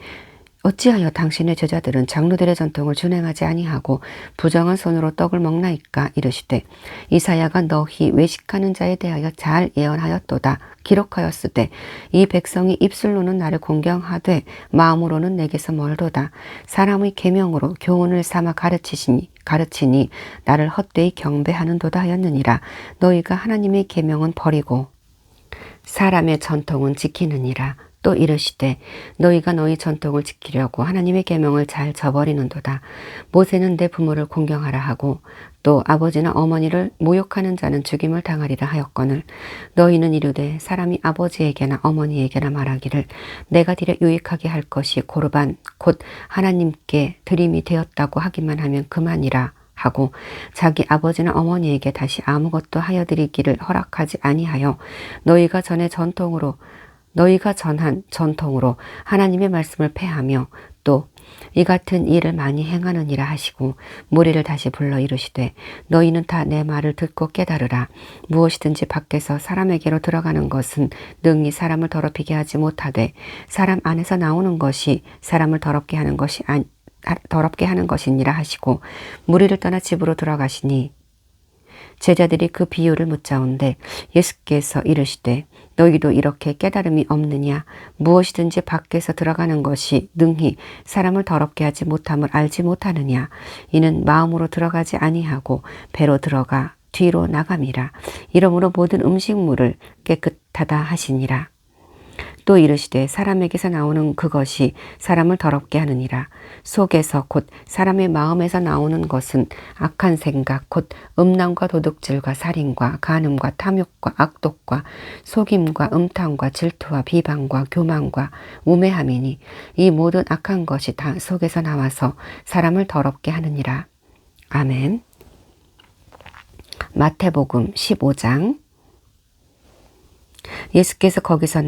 어찌하여 당신의 제자들은 장로들의 전통을 준행하지 아니하고 부정한 손으로 떡을 먹나이까? 이르시되 이사야가 너희 외식하는 자에 대하여 잘 예언하였도다. 기록하였으되 이 백성이 입술로는 나를 공경하되 마음으로는 내게서 멀도다. 사람의 계명으로 교훈을 삼아 가르치니 나를 헛되이 경배하는도다 하였느니라. 너희가 하나님의 계명은 버리고 사람의 전통은 지키느니라. 또 이르시되 너희가 너희 전통을 지키려고 하나님의 계명을 잘 저버리는도다. 모세는 내 부모를 공경하라 하고 또 아버지나 어머니를 모욕하는 자는 죽임을 당하리라 하였거늘 너희는 이르되 사람이 아버지에게나 어머니에게나 말하기를 내가 드려 유익하게 할 것이 고르반 곧 하나님께 드림이 되었다고 하기만 하면 그만이라 하고 자기 아버지나 어머니에게 다시 아무것도 하여 드리기를 허락하지 아니하여 너희가 전한 전통으로 하나님의 말씀을 폐하며 또 이 같은 일을 많이 행하느니라 하시고 무리를 다시 불러 이르시되 너희는 다 내 말을 듣고 깨달으라. 무엇이든지 밖에서 사람에게로 들어가는 것은 능히 사람을 더럽히게 하지 못하되 사람 안에서 나오는 것이 사람을 더럽게 하는 것이니라 하시고 무리를 떠나 집으로 들어가시니 제자들이 그 비유를 묻자온데 예수께서 이르시되 너희도 이렇게 깨달음이 없느냐? 무엇이든지 밖에서 들어가는 것이 능히 사람을 더럽게 하지 못함을 알지 못하느냐? 이는 마음으로 들어가지 아니하고 배로 들어가 뒤로 나감이라. 이러므로 모든 음식물을 깨끗하다 하시니라. 또 이르시되 사람에게서 나오는 그것이 사람을 더럽게 하느니라. 속에서 곧 사람의 마음에서 나오는 것은 악한 생각 곧 음란과 도둑질과 살인과 간음과 탐욕과 악독과 속임과 음탕과 질투와 비방과 교만과 우매함이니 이 모든 악한 것이 다 속에서 나와서 사람을 더럽게 하느니라. 아멘. 마태복음 15장. 예수께서 거기서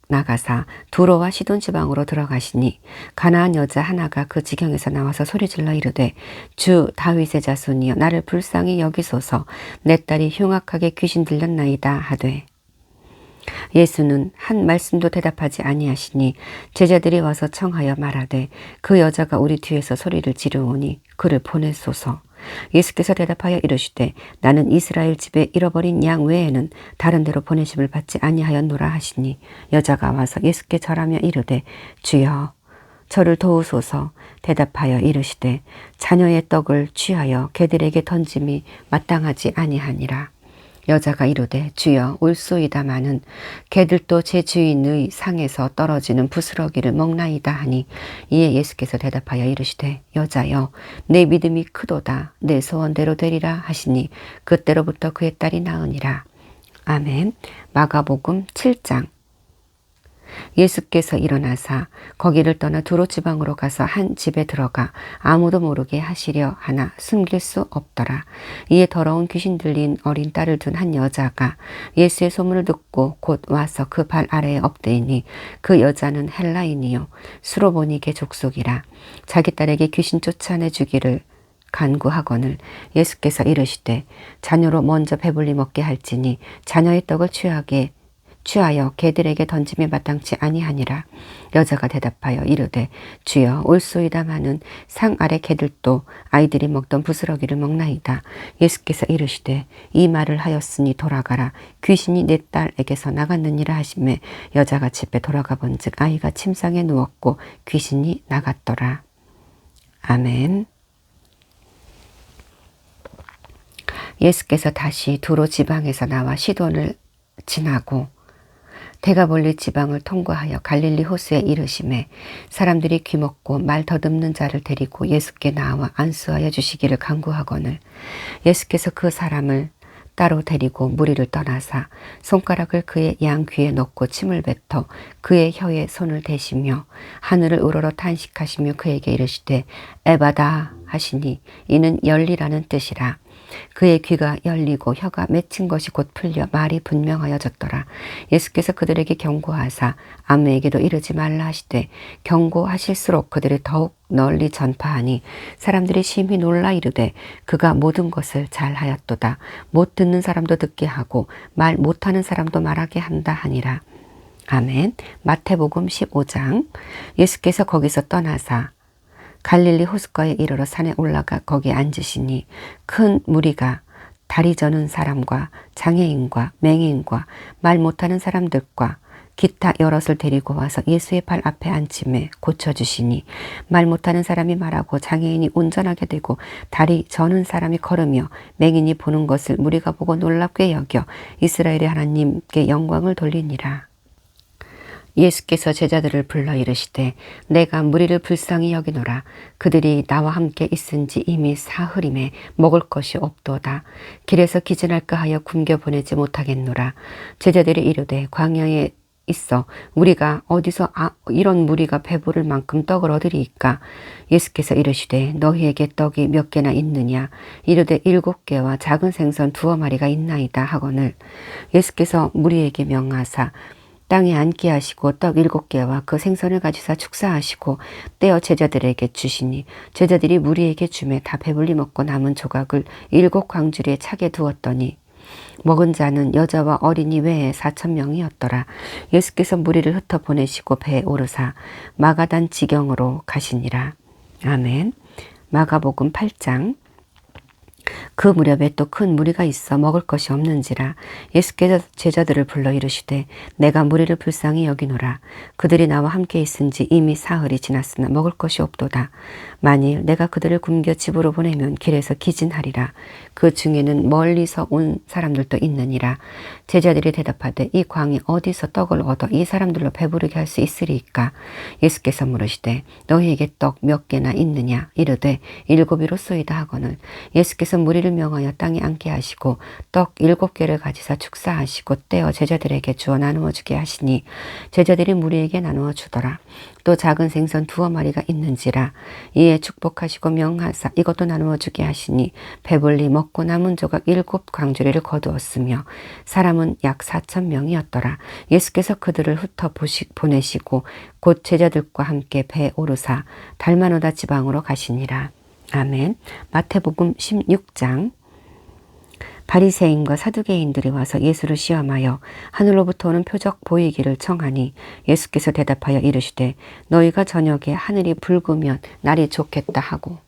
나가사 두로와 시돈 지방으로 들어가시니 가나안 여자 하나가 그 지경에서 나와서 소리질러 이르되 주 다윗의 자손이여 나를 불쌍히 여기소서 내 딸이 흉악하게 귀신 들렸나이다 하되 예수는 한 말씀도 대답하지 아니하시니 제자들이 와서 청하여 말하되 그 여자가 우리 뒤에서 소리를 지르오니 그를 보내소서. 예수께서 대답하여 이르시되 나는 이스라엘 집에 잃어버린 양 외에는 다른 데로 보내심을 받지 아니하였노라 하시니 여자가 와서 예수께 절하며 이르되 주여 저를 도우소서. 대답하여 이르시되 자녀의 떡을 취하여 개들에게 던짐이 마땅하지 아니하니라. 여자가 이르되 주여 올소이다마는 개들도 제 주인의 상에서 떨어지는 부스러기를 먹나이다 하니 이에 예수께서 대답하여 이르시되 여자여 내 믿음이 크도다 내 소원대로 되리라 하시니 그때로부터 그의 딸이 나으니라. 아멘. 마가복음 7장. 예수께서 일어나사 거기를 떠나 두로 지방으로 가서 한 집에 들어가 아무도 모르게 하시려 하나 숨길 수 없더라. 이에 더러운 귀신 들린 어린 딸을 둔 한 여자가 예수의 소문을 듣고 곧 와서 그 발 아래에 엎드리니 그 여자는 헬라인이요 수로보니게 족속이라. 자기 딸에게 귀신 쫓아내 주기를 간구하거늘 예수께서 이르시되 자녀로 먼저 배불리 먹게 할지니 자녀의 떡을 취하여 개들에게 던짐에 마땅치 아니하니라. 여자가 대답하여 이르되 주여 올소이다마는 상 아래 개들도 아이들이 먹던 부스러기를 먹나이다. 예수께서 이르시되 이 말을 하였으니 돌아가라. 귀신이 내 딸에게서 나갔느니라 하시매 여자가 집에 돌아가 본즉 아이가 침상에 누웠고 귀신이 나갔더라. 아멘. 예수께서 다시 두로 지방에서 나와 시돈을 지나고 데가볼리 지방을 통과하여 갈릴리 호수에 이르심에 사람들이 귀먹고 말 더듬는 자를 데리고 예수께 나와 안수하여 주시기를 간구하거늘 예수께서 그 사람을 따로 데리고 무리를 떠나사 손가락을 그의 양 귀에 넣고 침을 뱉어 그의 혀에 손을 대시며 하늘을 우러러 탄식하시며 그에게 이르시되 에바다 하시니 이는 열리라는 뜻이라. 그의 귀가 열리고 혀가 맺힌 것이 곧 풀려 말이 분명하여졌더라. 예수께서 그들에게 경고하사 아무에게도 이르지 말라 하시되 경고하실수록 그들이 더욱 널리 전파하니 사람들이 심히 놀라 이르되 그가 모든 것을 잘하였도다. 못 듣는 사람도 듣게 하고 말 못하는 사람도 말하게 한다 하니라. 아멘. 마태복음 15장. 예수께서 거기서 떠나사 갈릴리 호숫가에 이르러 산에 올라가 거기에 앉으시니 큰 무리가 다리 저는 사람과 장애인과 맹인과 말 못하는 사람들과 기타 여럿을 데리고 와서 예수의 발 앞에 앉힘에 고쳐주시니 말 못하는 사람이 말하고 장애인이 운전하게 되고 다리 저는 사람이 걸으며 맹인이 보는 것을 무리가 보고 놀랍게 여겨 이스라엘의 하나님께 영광을 돌리니라. 예수께서 제자들을 불러 이르시되 내가 무리를 불쌍히 여기노라. 그들이 나와 함께 있은지 이미 사흘임에 먹을 것이 없도다. 길에서 기진할까 하여 굶겨 보내지 못하겠노라. 제자들이 이르되 광야에 있어 우리가 어디서 이런 무리가 배부를 만큼 떡을 얻으리이까. 예수께서 이르시되 너희에게 떡이 몇 개나 있느냐. 이르되 7개와 작은 생선 2마리가 있나이다 하거늘. 예수께서 무리에게 명하사 땅에 앉게 하시고 떡 7개와 그 생선을 가지사 축사하시고 떼어 제자들에게 주시니 제자들이 무리에게 주매 다 배불리 먹고 남은 조각을 7광주리에 차게 두었더니 먹은 자는 여자와 어린이 외에 4,000명이었더라. 예수께서 무리를 흩어 보내시고 배에 오르사 마가단 지경으로 가시니라. 아멘. 마가복음 8장. 그 무렵에 또 큰 무리가 있어 먹을 것이 없는지라. 예수께서 제자들을 불러 이르시되 내가 무리를 불쌍히 여기노라. 그들이 나와 함께 있은지 이미 사흘이 지났으나 먹을 것이 없도다. 만일 내가 그들을 굶겨 집으로 보내면 길에서 기진하리라. 그 중에는 멀리서 온 사람들도 있느니라. 제자들이 대답하되 이 광이 어디서 떡을 얻어 이 사람들로 배부르게 할 수 있으리이까. 예수께서 물으시되 너희에게 떡 몇 개나 있느냐. 이르되 7이로소이다 하거늘. 예수께서 무리를 명하여 땅에 앉게 하시고 떡 7개를 가지사 축사하시고 떼어 제자들에게 주어 나누어 주게 하시니 제자들이 무리에게 나누어 주더라. 또 작은 생선 2마리가 있는지라. 이에 축복하시고 명하사 이것도 나누어 주게 하시니 배불리 먹고 남은 조각 7광주리를 거두었으며 사람은 약 4,000명이었더라. 예수께서 그들을 흩어 보내시고 곧 제자들과 함께 배에 오르사 달마누다 지방으로 가시니라. 아멘. 마태복음 16장. 바리새인과 사두개인들이 와서 예수를 시험하여 하늘로부터 오는 표적 보이기를 청하니 예수께서 대답하여 이르시되 너희가 저녁에 하늘이 붉으면 날이 좋겠다 하고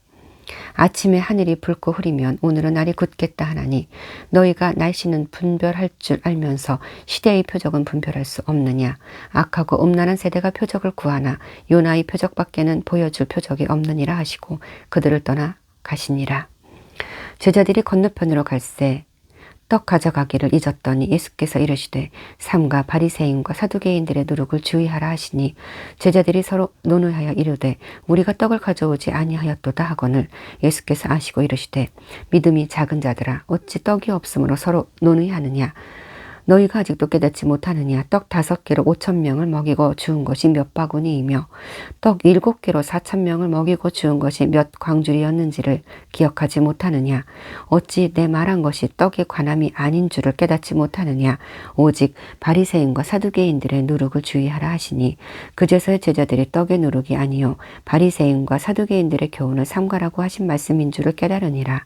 아침에 하늘이 붉고 흐리면 오늘은 날이 굳겠다 하나니 너희가 날씨는 분별할 줄 알면서 시대의 표적은 분별할 수 없느냐. 악하고 음란한 세대가 표적을 구하나 요나의 표적밖에는 보여줄 표적이 없느니라 하시고 그들을 떠나 가시니라. 제자들이 건너편으로 갈새 떡 가져가기를 잊었더니 예수께서 이르시되 삼가 바리새인과 사두개인들의 누룩을 주의하라 하시니 제자들이 서로 논의하여 이르되 우리가 떡을 가져오지 아니하였도다 하거늘. 예수께서 아시고 이르시되 믿음이 작은 자들아 어찌 떡이 없으므로 서로 논의하느냐. 너희가 아직도 깨닫지 못하느냐. 떡 5개로 5,000명을 먹이고 주운 것이 몇 바구니이며 떡 7개로 4,000명을 먹이고 주운 것이 몇 광주리였는지를 기억하지 못하느냐. 어찌 내 말한 것이 떡의 관함이 아닌 줄을 깨닫지 못하느냐. 오직 바리새인과 사두개인들의 누룩을 주의하라 하시니 그제서야 제자들이 떡의 누룩이 아니요 바리새인과 사두개인들의 교훈을 삼가라고 하신 말씀인 줄을 깨달으니라.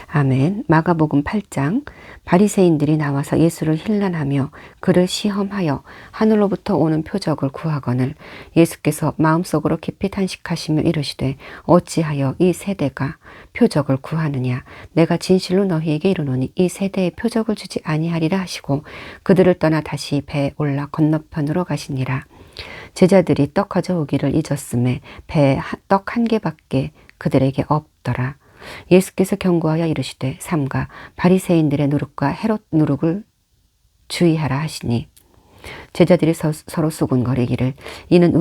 아멘. 마가복음 8장. 바리새인들이 나와서 예수를 힐난하며 그를 시험하여 하늘로부터 오는 표적을 구하거늘. 예수께서 마음속으로 깊이 탄식하시며 이르시되 어찌하여 이 세대가 표적을 구하느냐. 내가 진실로 너희에게 이르노니 이 세대에 표적을 주지 아니하리라 하시고 그들을 떠나 다시 배에 올라 건너편으로 가시니라. 제자들이 떡 가져오기를 잊었음에 배에 떡 1개밖에 그들에게 없더라. 예수께서 경고하여 이르시되 삼가 바리새인들의 누룩과 헤롯 누룩을 주의하라 하시니 제자들이 서로 수군거리기를 이는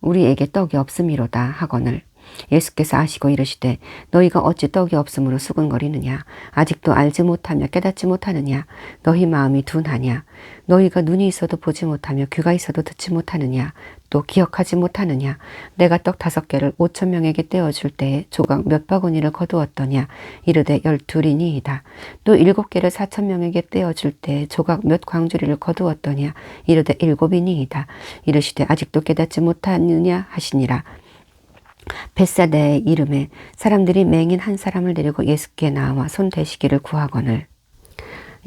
우리에게 떡이 없음이로다 하거늘. 예수께서 아시고 이르시되 너희가 어찌 떡이 없으므로 수근거리느냐. 아직도 알지 못하며 깨닫지 못하느냐. 너희 마음이 둔하냐. 너희가 눈이 있어도 보지 못하며 귀가 있어도 듣지 못하느냐. 또 기억하지 못하느냐. 내가 떡 5개를 5,000명에게 떼어줄 때에 조각 몇 바구니를 거두었더냐. 이르되 12이니이다. 또 7개를 4,000명에게 떼어줄 때에 조각 몇 광주리를 거두었더냐. 이르되 7이니이다. 이르시되 아직도 깨닫지 못하느냐 하시니라. 벳사다의 이름에 사람들이 맹인 한 사람을 데리고 예수께 나와 손 대시기를 구하거늘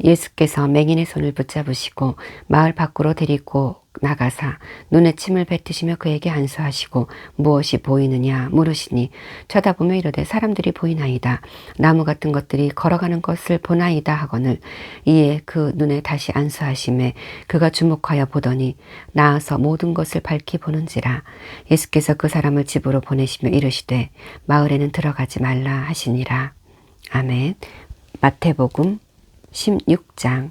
예수께서 맹인의 손을 붙잡으시고 마을 밖으로 데리고 나가사 눈에 침을 뱉으시며 그에게 안수하시고 무엇이 보이느냐 물으시니 쳐다보며 이르되 사람들이 보이나이다. 나무 같은 것들이 걸어가는 것을 보나이다 하거늘 이에 그 눈에 다시 안수하심에 그가 주목하여 보더니 나아서 모든 것을 밝히 보는지라. 예수께서 그 사람을 집으로 보내시며 이르시되 마을에는 들어가지 말라 하시니라. 아멘. 마태복음 16장.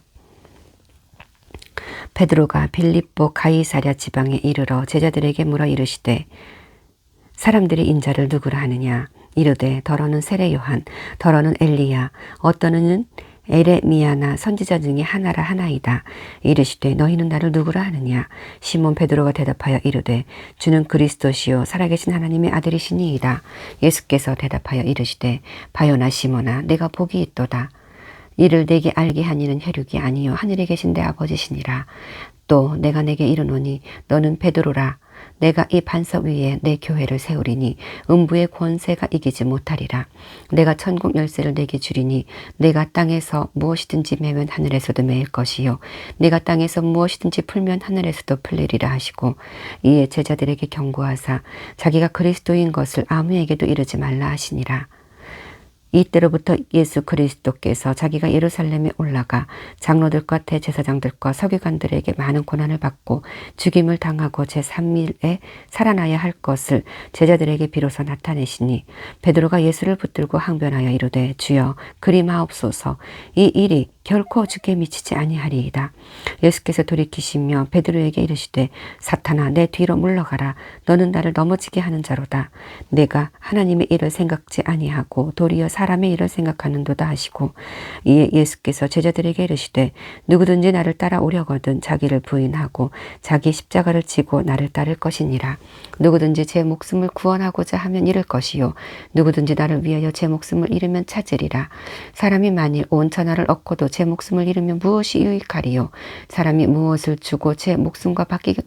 베드로가 빌립보 가이사랴 지방에 이르러 제자들에게 물어 이르시되 사람들이 인자를 누구라 하느냐. 이르되 더러는 세례 요한, 더러는 엘리야, 어떠는 에레미야나 선지자 중에 하나라 하나이다. 이르시되 너희는 나를 누구라 하느냐. 시몬 베드로가 대답하여 이르되 주는 그리스도시요 살아계신 하나님의 아들이시니이다. 예수께서 대답하여 이르시되 바요나 시몬아 내가 복이 있도다. 이를 내게 알게 하니는 혈육이 아니요 하늘에 계신 내 아버지시니라. 또 내가 내게 이르노니 너는 베드로라. 내가 이 반석 위에 내 교회를 세우리니 음부의 권세가 이기지 못하리라. 내가 천국 열쇠를 내게 주리니 내가 땅에서 무엇이든지 매면 하늘에서도 매일 것이요 내가 땅에서 무엇이든지 풀면 하늘에서도 풀리리라 하시고 이에 제자들에게 경고하사 자기가 그리스도인 것을 아무에게도 이르지 말라 하시니라. 이때로부터 예수 그리스도께서 자기가 예루살렘에 올라가 장로들과 대제사장들과 서기관들에게 많은 고난을 받고 죽임을 당하고 제3일에 살아나야 할 것을 제자들에게 비로소 나타내시니 베드로가 예수를 붙들고 항변하여 이르되 주여 그리마옵소서. 이 일이 결코 주께 미치지 아니하리이다. 예수께서 돌이키시며 베드로에게 이르시되 사탄아 내 뒤로 물러가라. 너는 나를 넘어지게 하는 자로다. 내가 하나님의 일을 생각지 아니하고 도리어 사람의 일을 생각하는도다 하시고 이에 예수께서 제자들에게 이르시되 누구든지 나를 따라오려거든 자기를 부인하고 자기 십자가를 지고 나를 따를 것이니라. 누구든지 제 목숨을 구원하고자 하면 잃을 것이요 누구든지 나를 위하여 제 목숨을 잃으면 찾으리라. 사람이 만일 온 천하를 얻고도 제 목숨을 잃으면 무엇이 유익하리요. 사람이 무엇을 주고 제 목숨과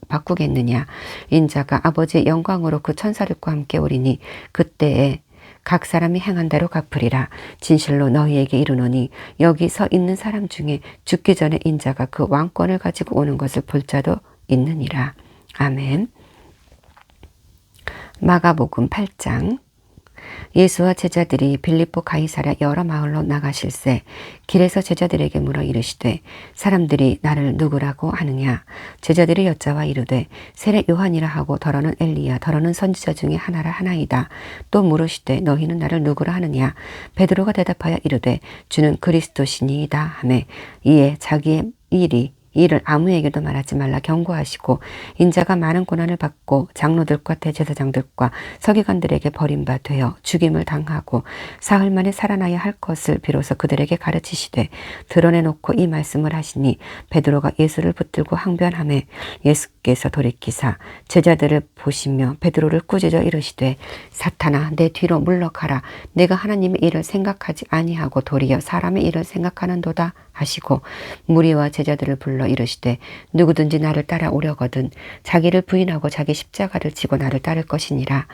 바꾸겠느냐. 인자가 아버지의 영광으로 그 천사들과 함께 오리니 그때에 각 사람이 행한 대로 갚으리라. 진실로 너희에게 이르노니 여기 서 있는 사람 중에 죽기 전에 인자가 그 왕권을 가지고 오는 것을 볼 자도 있느니라. 아멘. 마가복음 8장. 예수와 제자들이 빌립보 가이사랴 여러 마을로 나가실새 길에서 제자들에게 물어 이르시되 사람들이 나를 누구라고 하느냐. 제자들이 여짜와 이르되 세례 요한이라 하고 더러는 엘리야, 더러는 선지자 중에 하나라 하나이다. 또 물으시되 너희는 나를 누구라 하느냐. 베드로가 대답하여 이르되 주는 그리스도시니이다 하매 이에 자기의 이를 아무에게도 말하지 말라 경고하시고 인자가 많은 고난을 받고 장로들과 대제사장들과 서기관들에게 버림바 되어 죽임을 당하고 사흘 만에 살아나야 할 것을 비로소 그들에게 가르치시되 드러내놓고 이 말씀을 하시니 베드로가 예수를 붙들고 항변하매 예수께서 돌이키사 제자들을 보시며 베드로를 꾸짖어 이르시되 사탄아 내 뒤로 물러가라. 내가 하나님의 일을 생각하지 아니하고 도리어 사람의 일을 생각하는도다 하시고 무리와 제자들을 불러 이르시되 누구든지 나를 따라오려거든 자기를 부인하고 자기 십자가를 지고 나를 따를 것이니라.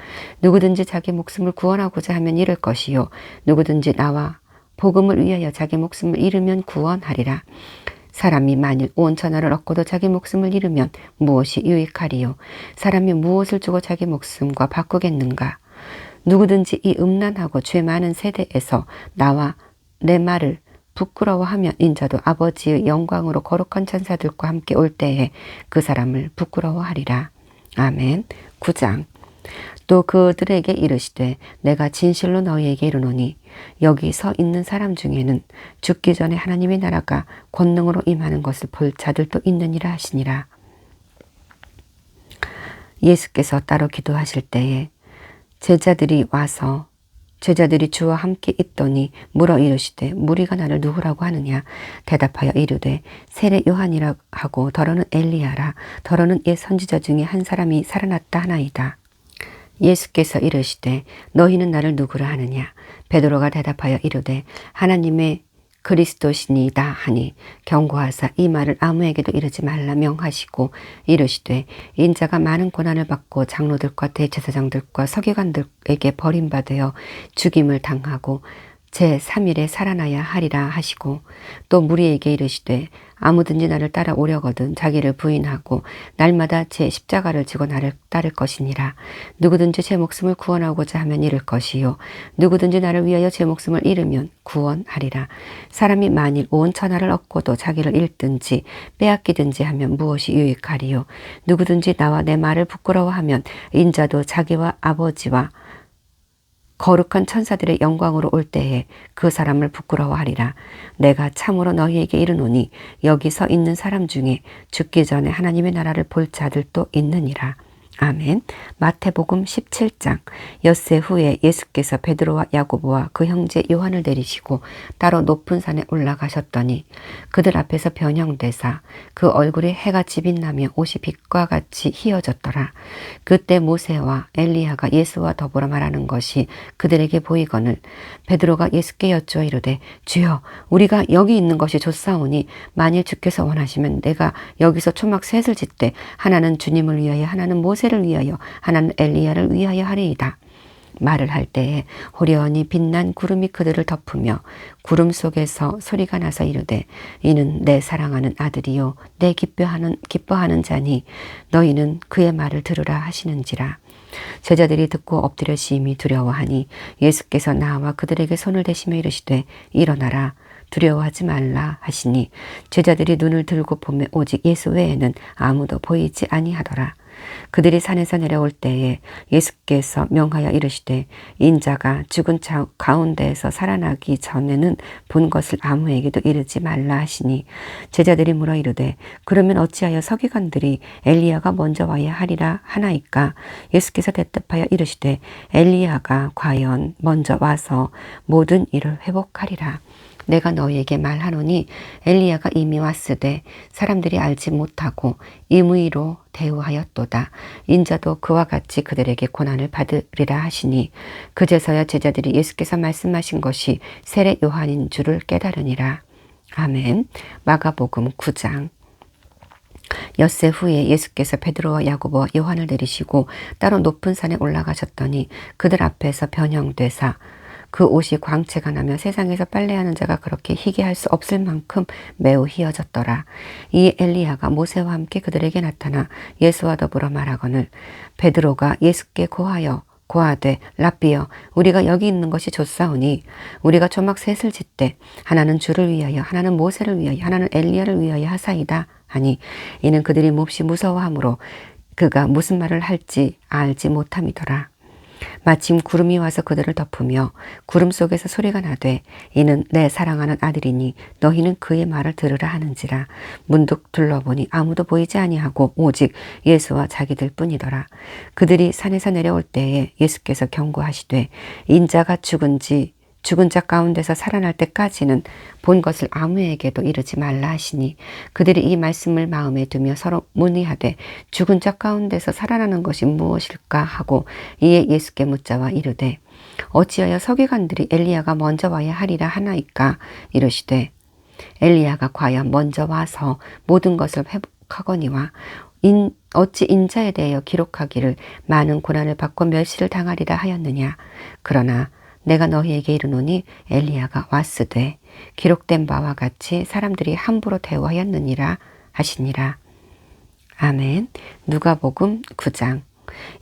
누구든지 자기 목숨을 구원하고자 하면 잃을 것이요 누구든지 나와 복음을 위하여 자기 목숨을 잃으면 구원하리라. 사람이 만일 온 천하를 얻고도 자기 목숨을 잃으면 무엇이 유익하리요. 사람이 무엇을 주고 자기 목숨과 바꾸겠는가. 누구든지 이 음란하고 죄 많은 세대에서 나와 내 말을 부끄러워하면 인자도 아버지의 영광으로 거룩한 천사들과 함께 올 때에 그 사람을 부끄러워하리라. 아멘. 9장. 또 그들에게 이르시되 내가 진실로 너희에게 이르노니 여기 서 있는 사람 중에는 죽기 전에 하나님의 나라가 권능으로 임하는 것을 볼 자들도 있느니라 하시니라. 예수께서 따로 기도하실 때에 제자들이 주와 함께 있더니 물어 이르시되 무리가 나를 누구라고 하느냐. 대답하여 이르되 세례 요한이라 하고 더러는 엘리야라. 더러는 옛 선지자 중에 한 사람이 살아났다 하나이다. 예수께서 이르시되 너희는 나를 누구라 하느냐. 베드로가 대답하여 이르되 하나님의 그리스도시니이다 하니 경고하사 이 말을 아무에게도 이르지 말라 명하시고 이르시되 인자가 많은 고난을 받고 장로들과 대제사장들과 서기관들에게 버림받아 죽임을 당하고 제3일에 살아나야 하리라 하시고 또 무리에게 이르시되 아무든지 나를 따라오려거든 자기를 부인하고 날마다 제 십자가를 지고 나를 따를 것이니라. 누구든지 제 목숨을 구원하고자 하면 잃을 것이요 누구든지 나를 위하여 제 목숨을 잃으면 구원하리라. 사람이 만일 온 천하를 얻고도 자기를 잃든지 빼앗기든지 하면 무엇이 유익하리요. 누구든지 나와 내 말을 부끄러워하면 인자도 자기와 아버지와 거룩한 천사들의 영광으로 올 때에 그 사람을 부끄러워하리라. 내가 참으로 너희에게 이르노니 여기 서 있는 사람 중에 죽기 전에 하나님의 나라를 볼 자들도 있느니라. 아멘. 마태복음 17장. 엿새 후에 예수께서 베드로와 야고보와 그 형제 요한을 데리시고 따로 높은 산에 올라가셨더니 그들 앞에서 변형되사 그 얼굴에 해같이 빛나며 옷이 빛과 같이 희어졌더라. 그때 모세와 엘리야가 예수와 더불어 말하는 것이 그들에게 보이거늘 베드로가 예수께 여쭈어 이르되 주여 우리가 여기 있는 것이 좋사오니 만일 주께서 원하시면 내가 여기서 초막 셋을 짓되 하나는 주님을 위하여 하나는 모세를 위하여 하나는 엘리야를 위하여 하리이다. 말을 할 때에 호련히 빛난 구름이 그들을 덮으며 구름 속에서 소리가 나서 이르되 이는 내 사랑하는 아들이요 내 기뻐하는 자니 너희는 그의 말을 들으라 하시는지라. 제자들이 듣고 엎드려 심히 두려워하니 예수께서 나와 그들에게 손을 대시며 이르시되 일어나라 두려워하지 말라 하시니 제자들이 눈을 들고 보매 오직 예수 외에는 아무도 보이지 아니하더라. 그들이 산에서 내려올 때에 예수께서 명하여 이르시되 인자가 죽은 자 가운데에서 살아나기 전에는 본 것을 아무에게도 이르지 말라 하시니 제자들이 물어 이르되 그러면 어찌하여 서기관들이 엘리야가 먼저 와야 하리라 하나이까. 예수께서 대답하여 이르시되 엘리야가 과연 먼저 와서 모든 일을 회복하리라. 내가 너희에게 말하노니 엘리야가 이미 왔으되 사람들이 알지 못하고 임의로 대우하였도다. 인자도 그와 같이 그들에게 고난을 받으리라 하시니 그제서야 제자들이 예수께서 말씀하신 것이 세례 요한인 줄을 깨달으니라. 아멘. 마가복음 9장. 엿새 후에 예수께서 베드로와 야고보와 요한을 내리시고 따로 높은 산에 올라가셨더니 그들 앞에서 변형되사 그 옷이 광채가 나며 세상에서 빨래하는 자가 그렇게 희게 할 수 없을 만큼 매우 희어졌더라. 이 엘리야가 모세와 함께 그들에게 나타나 예수와 더불어 말하거늘 베드로가 예수께 고하되 랍비여 우리가 여기 있는 것이 좋사오니 우리가 초막 셋을 짓되 하나는 주를 위하여 하나는 모세를 위하여 하나는 엘리야를 위하여 하사이다 하니 이는 그들이 몹시 무서워하므로 그가 무슨 말을 할지 알지 못함이더라. 마침 구름이 와서 그들을 덮으며 구름 속에서 소리가 나되 이는 내 사랑하는 아들이니 너희는 그의 말을 들으라 하는지라. 문득 둘러보니 아무도 보이지 아니하고 오직 예수와 자기들 뿐이더라. 그들이 산에서 내려올 때에 예수께서 경고하시되 인자가 죽은 자 가운데서 살아날 때까지는 본 것을 아무에게도 이르지 말라 하시니 그들이 이 말씀을 마음에 두며 서로 문의하되 죽은 자 가운데서 살아나는 것이 무엇일까 하고 이에 예수께 묻자와 이르되 어찌하여 서기관들이 엘리야가 먼저 와야 하리라 하나이까. 이르시되 엘리야가 과연 먼저 와서 모든 것을 회복하거니와 어찌 인자에 대하여 기록하기를 많은 고난을 받고 멸시를 당하리라 하였느냐. 그러나 내가 너희에게 이르노니 엘리야가 왔으되 기록된 바와 같이 사람들이 함부로 대우하였느니라 하시니라. 아멘. 누가복음 9장.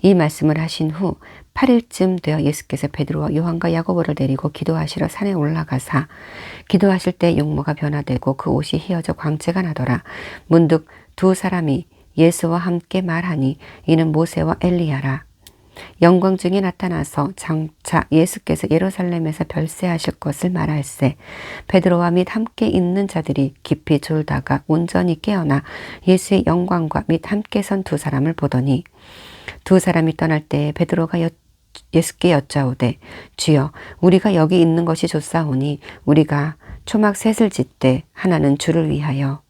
이 말씀을 하신 후 8일쯤 되어 예수께서 베드로와 요한과 야고보를 데리고 기도하시러 산에 올라가사 기도하실 때 용모가 변화되고 그 옷이 희어져 광채가 나더라. 문득 두 사람이 예수와 함께 말하니 이는 모세와 엘리야라. 영광 중에 나타나서 장차 예수께서 예루살렘에서 별세하실 것을 말할세. 베드로와 및 함께 있는 자들이 깊이 졸다가 온전히 깨어나 예수의 영광과 및 함께 선 두 사람을 보더니 두 사람이 떠날 때에 베드로가 예수께 여짜오되 주여 우리가 여기 있는 것이 좋사오니 우리가 초막 셋을 짓되 하나는 주를 위하여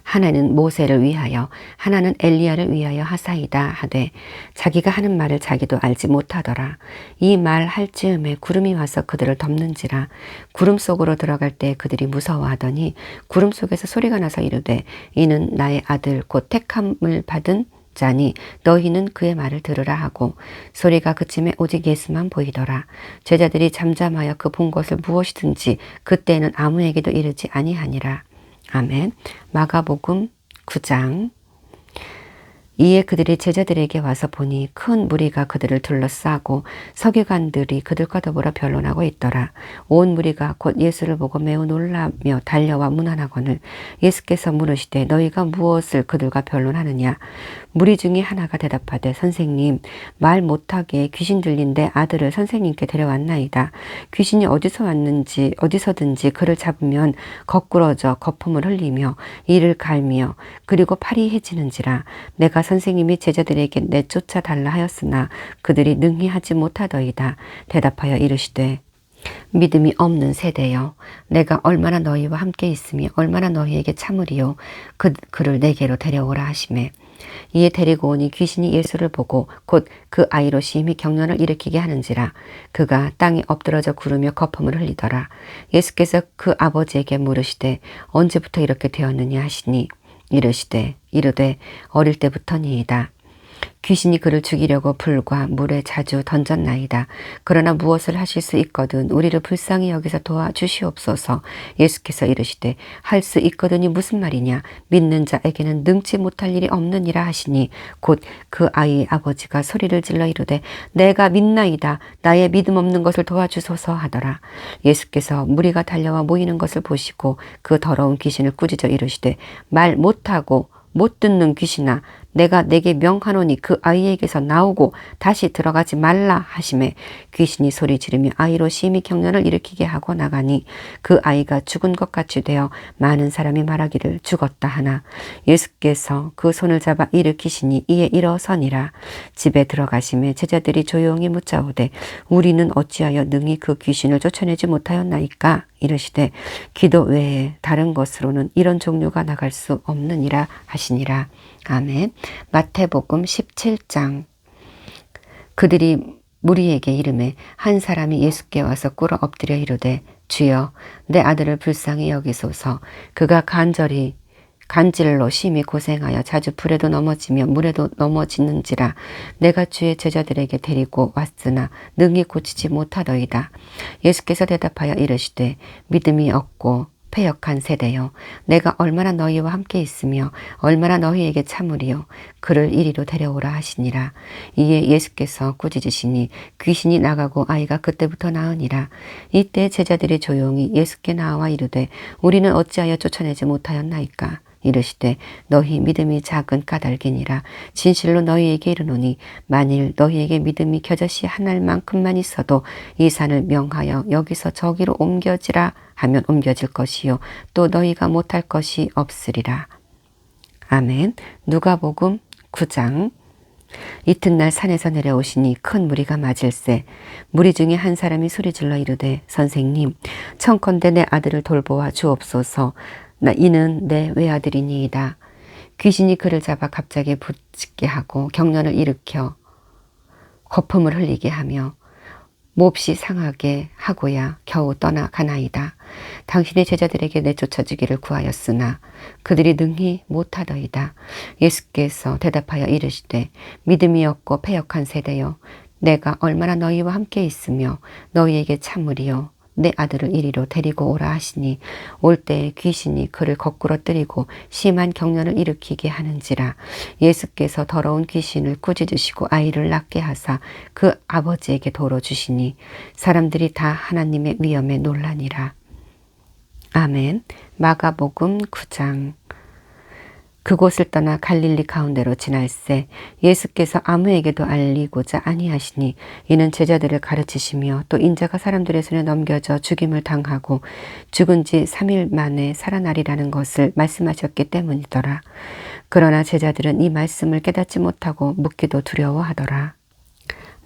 하나는 모세를 위하여 하나는 엘리야를 위하여 하사이다 하되 자기가 하는 말을 자기도 알지 못하더라. 이 말 할 즈음에 구름이 와서 그들을 덮는지라. 구름 속으로 들어갈 때 그들이 무서워하더니 구름 속에서 소리가 나서 이르되 이는 나의 아들 곧 택함을 받은 자니 너희는 그의 말을 들으라 하고 소리가 그침에 오직 예수만 보이더라. 제자들이 잠잠하여 그 본 것을 무엇이든지 그때에는 아무에게도 이르지 아니하니라. 아멘. 마가복음 9장. 이에 그들이 제자들에게 와서 보니 큰 무리가 그들을 둘러싸고 서기관들이 그들과 더불어 변론하고 있더라. 온 무리가 곧 예수를 보고 매우 놀라며 달려와 문안하거늘 예수께서 물으시되 너희가 무엇을 그들과 변론하느냐. 무리 중에 하나가 대답하되 선생님 말 못하게 귀신 들린 내 아들을 선생님께 데려왔나이다. 귀신이 어디서 왔는지 어디서든지 그를 잡으면 거꾸러져 거품을 흘리며 이를 갈며 그리고 팔이 해지는지라. 내가 선생님이 제자들에게 내쫓아 달라 하였으나 그들이 능히 하지 못하더이다. 대답하여 이르시되 믿음이 없는 세대여 내가 얼마나 너희와 함께 있으며 얼마나 너희에게 참으리요. 그를 내게로 데려오라 하시매 이에 데리고 오니 귀신이 예수를 보고 곧 그 아이로 심히 경련을 일으키게 하는지라. 그가 땅에 엎드러져 구르며 거품을 흘리더라. 예수께서 그 아버지에게 물으시되 언제부터 이렇게 되었느냐 하시니 이르되 어릴 때부터니이다. 귀신이 그를 죽이려고 불과 물에 자주 던졌나이다. 그러나 무엇을 하실 수 있거든 우리를 불쌍히 여기서 도와주시옵소서. 예수께서 이르시되 할 수 있거든이 무슨 말이냐. 믿는 자에게는 능치 못할 일이 없느니라 하시니 곧 그 아이의 아버지가 소리를 질러 이르되 내가 믿나이다. 나의 믿음 없는 것을 도와주소서 하더라. 예수께서 무리가 달려와 모이는 것을 보시고 그 더러운 귀신을 꾸짖어 이르시되 말 못하고 못 듣는 귀신아 내게 명하노니 그 아이에게서 나오고 다시 들어가지 말라 하시매 귀신이 소리 지르며 아이로 심히 경련을 일으키게 하고 나가니 그 아이가 죽은 것 같이 되어 많은 사람이 말하기를 죽었다 하나 예수께서 그 손을 잡아 일으키시니 이에 일어서니라. 집에 들어가시매 제자들이 조용히 묻자오되 우리는 어찌하여 능히 그 귀신을 쫓아내지 못하였나이까. 이르시되 기도 외에 다른 것으로는 이런 종류가 나갈 수 없느니라 하시니라. 아멘. 마태복음 17장. 그들이 무리에게 이르매 한 사람이 예수께 와서 꿇어 엎드려 이르되 주여 내 아들을 불쌍히 여기소서. 그가 간질로 심히 고생하여 자주 불에도 넘어지며 물에도 넘어지는지라. 내가 주의 제자들에게 데리고 왔으나 능히 고치지 못하더이다. 예수께서 대답하여 이르시되 믿음이 없고 패역한 세대여 내가 얼마나 너희와 함께 있으며 얼마나 너희에게 참으리요. 그를 이리로 데려오라 하시니라. 이에 예수께서 꾸짖으시니 귀신이 나가고 아이가 그때부터 나으니라. 이때 제자들이 조용히 예수께 나와 이르되 우리는 어찌하여 쫓아내지 못하였나이까. 이르시되 너희 믿음이 작은 까닭이니라. 진실로 너희에게 이르노니 만일 너희에게 믿음이 겨자씨 한 알만큼만 있어도 이 산을 명하여 여기서 저기로 옮겨지라 하면 옮겨질 것이요 또 너희가 못할 것이 없으리라. 아멘. 누가복음 9장. 이튿날 산에서 내려오시니 큰 무리가 맞을세. 무리 중에 한 사람이 소리질러 이르되 선생님 청컨대 내 아들을 돌보아 주옵소서. 이는 내 외아들이니이다. 귀신이 그를 잡아 갑자기 붙게 하고 경련을 일으켜 거품을 흘리게 하며 몹시 상하게 하고야 겨우 떠나가나이다. 당신의 제자들에게 내쫓아주기를 구하였으나 그들이 능히 못하더이다. 예수께서 대답하여 이르시되 믿음이 없고 패역한 세대여 내가 얼마나 너희와 함께 있으며 너희에게 참으리요. 내 아들을 이리로 데리고 오라 하시니 올 때에 귀신이 그를 거꾸로 때리고 심한 경련을 일으키게 하는지라. 예수께서 더러운 귀신을 꾸짖으시고 아이를 낫게 하사 그 아버지에게 도로 주시니 사람들이 다 하나님의 위엄에 놀라니라. 아멘. 마가복음 9장. 그곳을 떠나 갈릴리 가운데로 지날새 예수께서 아무에게도 알리고자 아니하시니 이는 제자들을 가르치시며 또 인자가 사람들의 손에 넘겨져 죽임을 당하고 죽은 지 3일 만에 살아나리라는 것을 말씀하셨기 때문이더라. 그러나 제자들은 이 말씀을 깨닫지 못하고 묻기도 두려워하더라.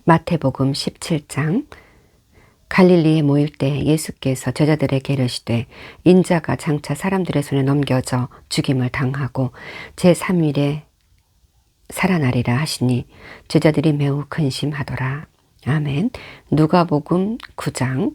마태복음 17장. 갈릴리에 모일 때 예수께서 제자들에게 이르시되 인자가 장차 사람들의 손에 넘겨져 죽임을 당하고 제3일에 살아나리라 하시니 제자들이 매우 근심하더라. 아멘. 누가복음 9장.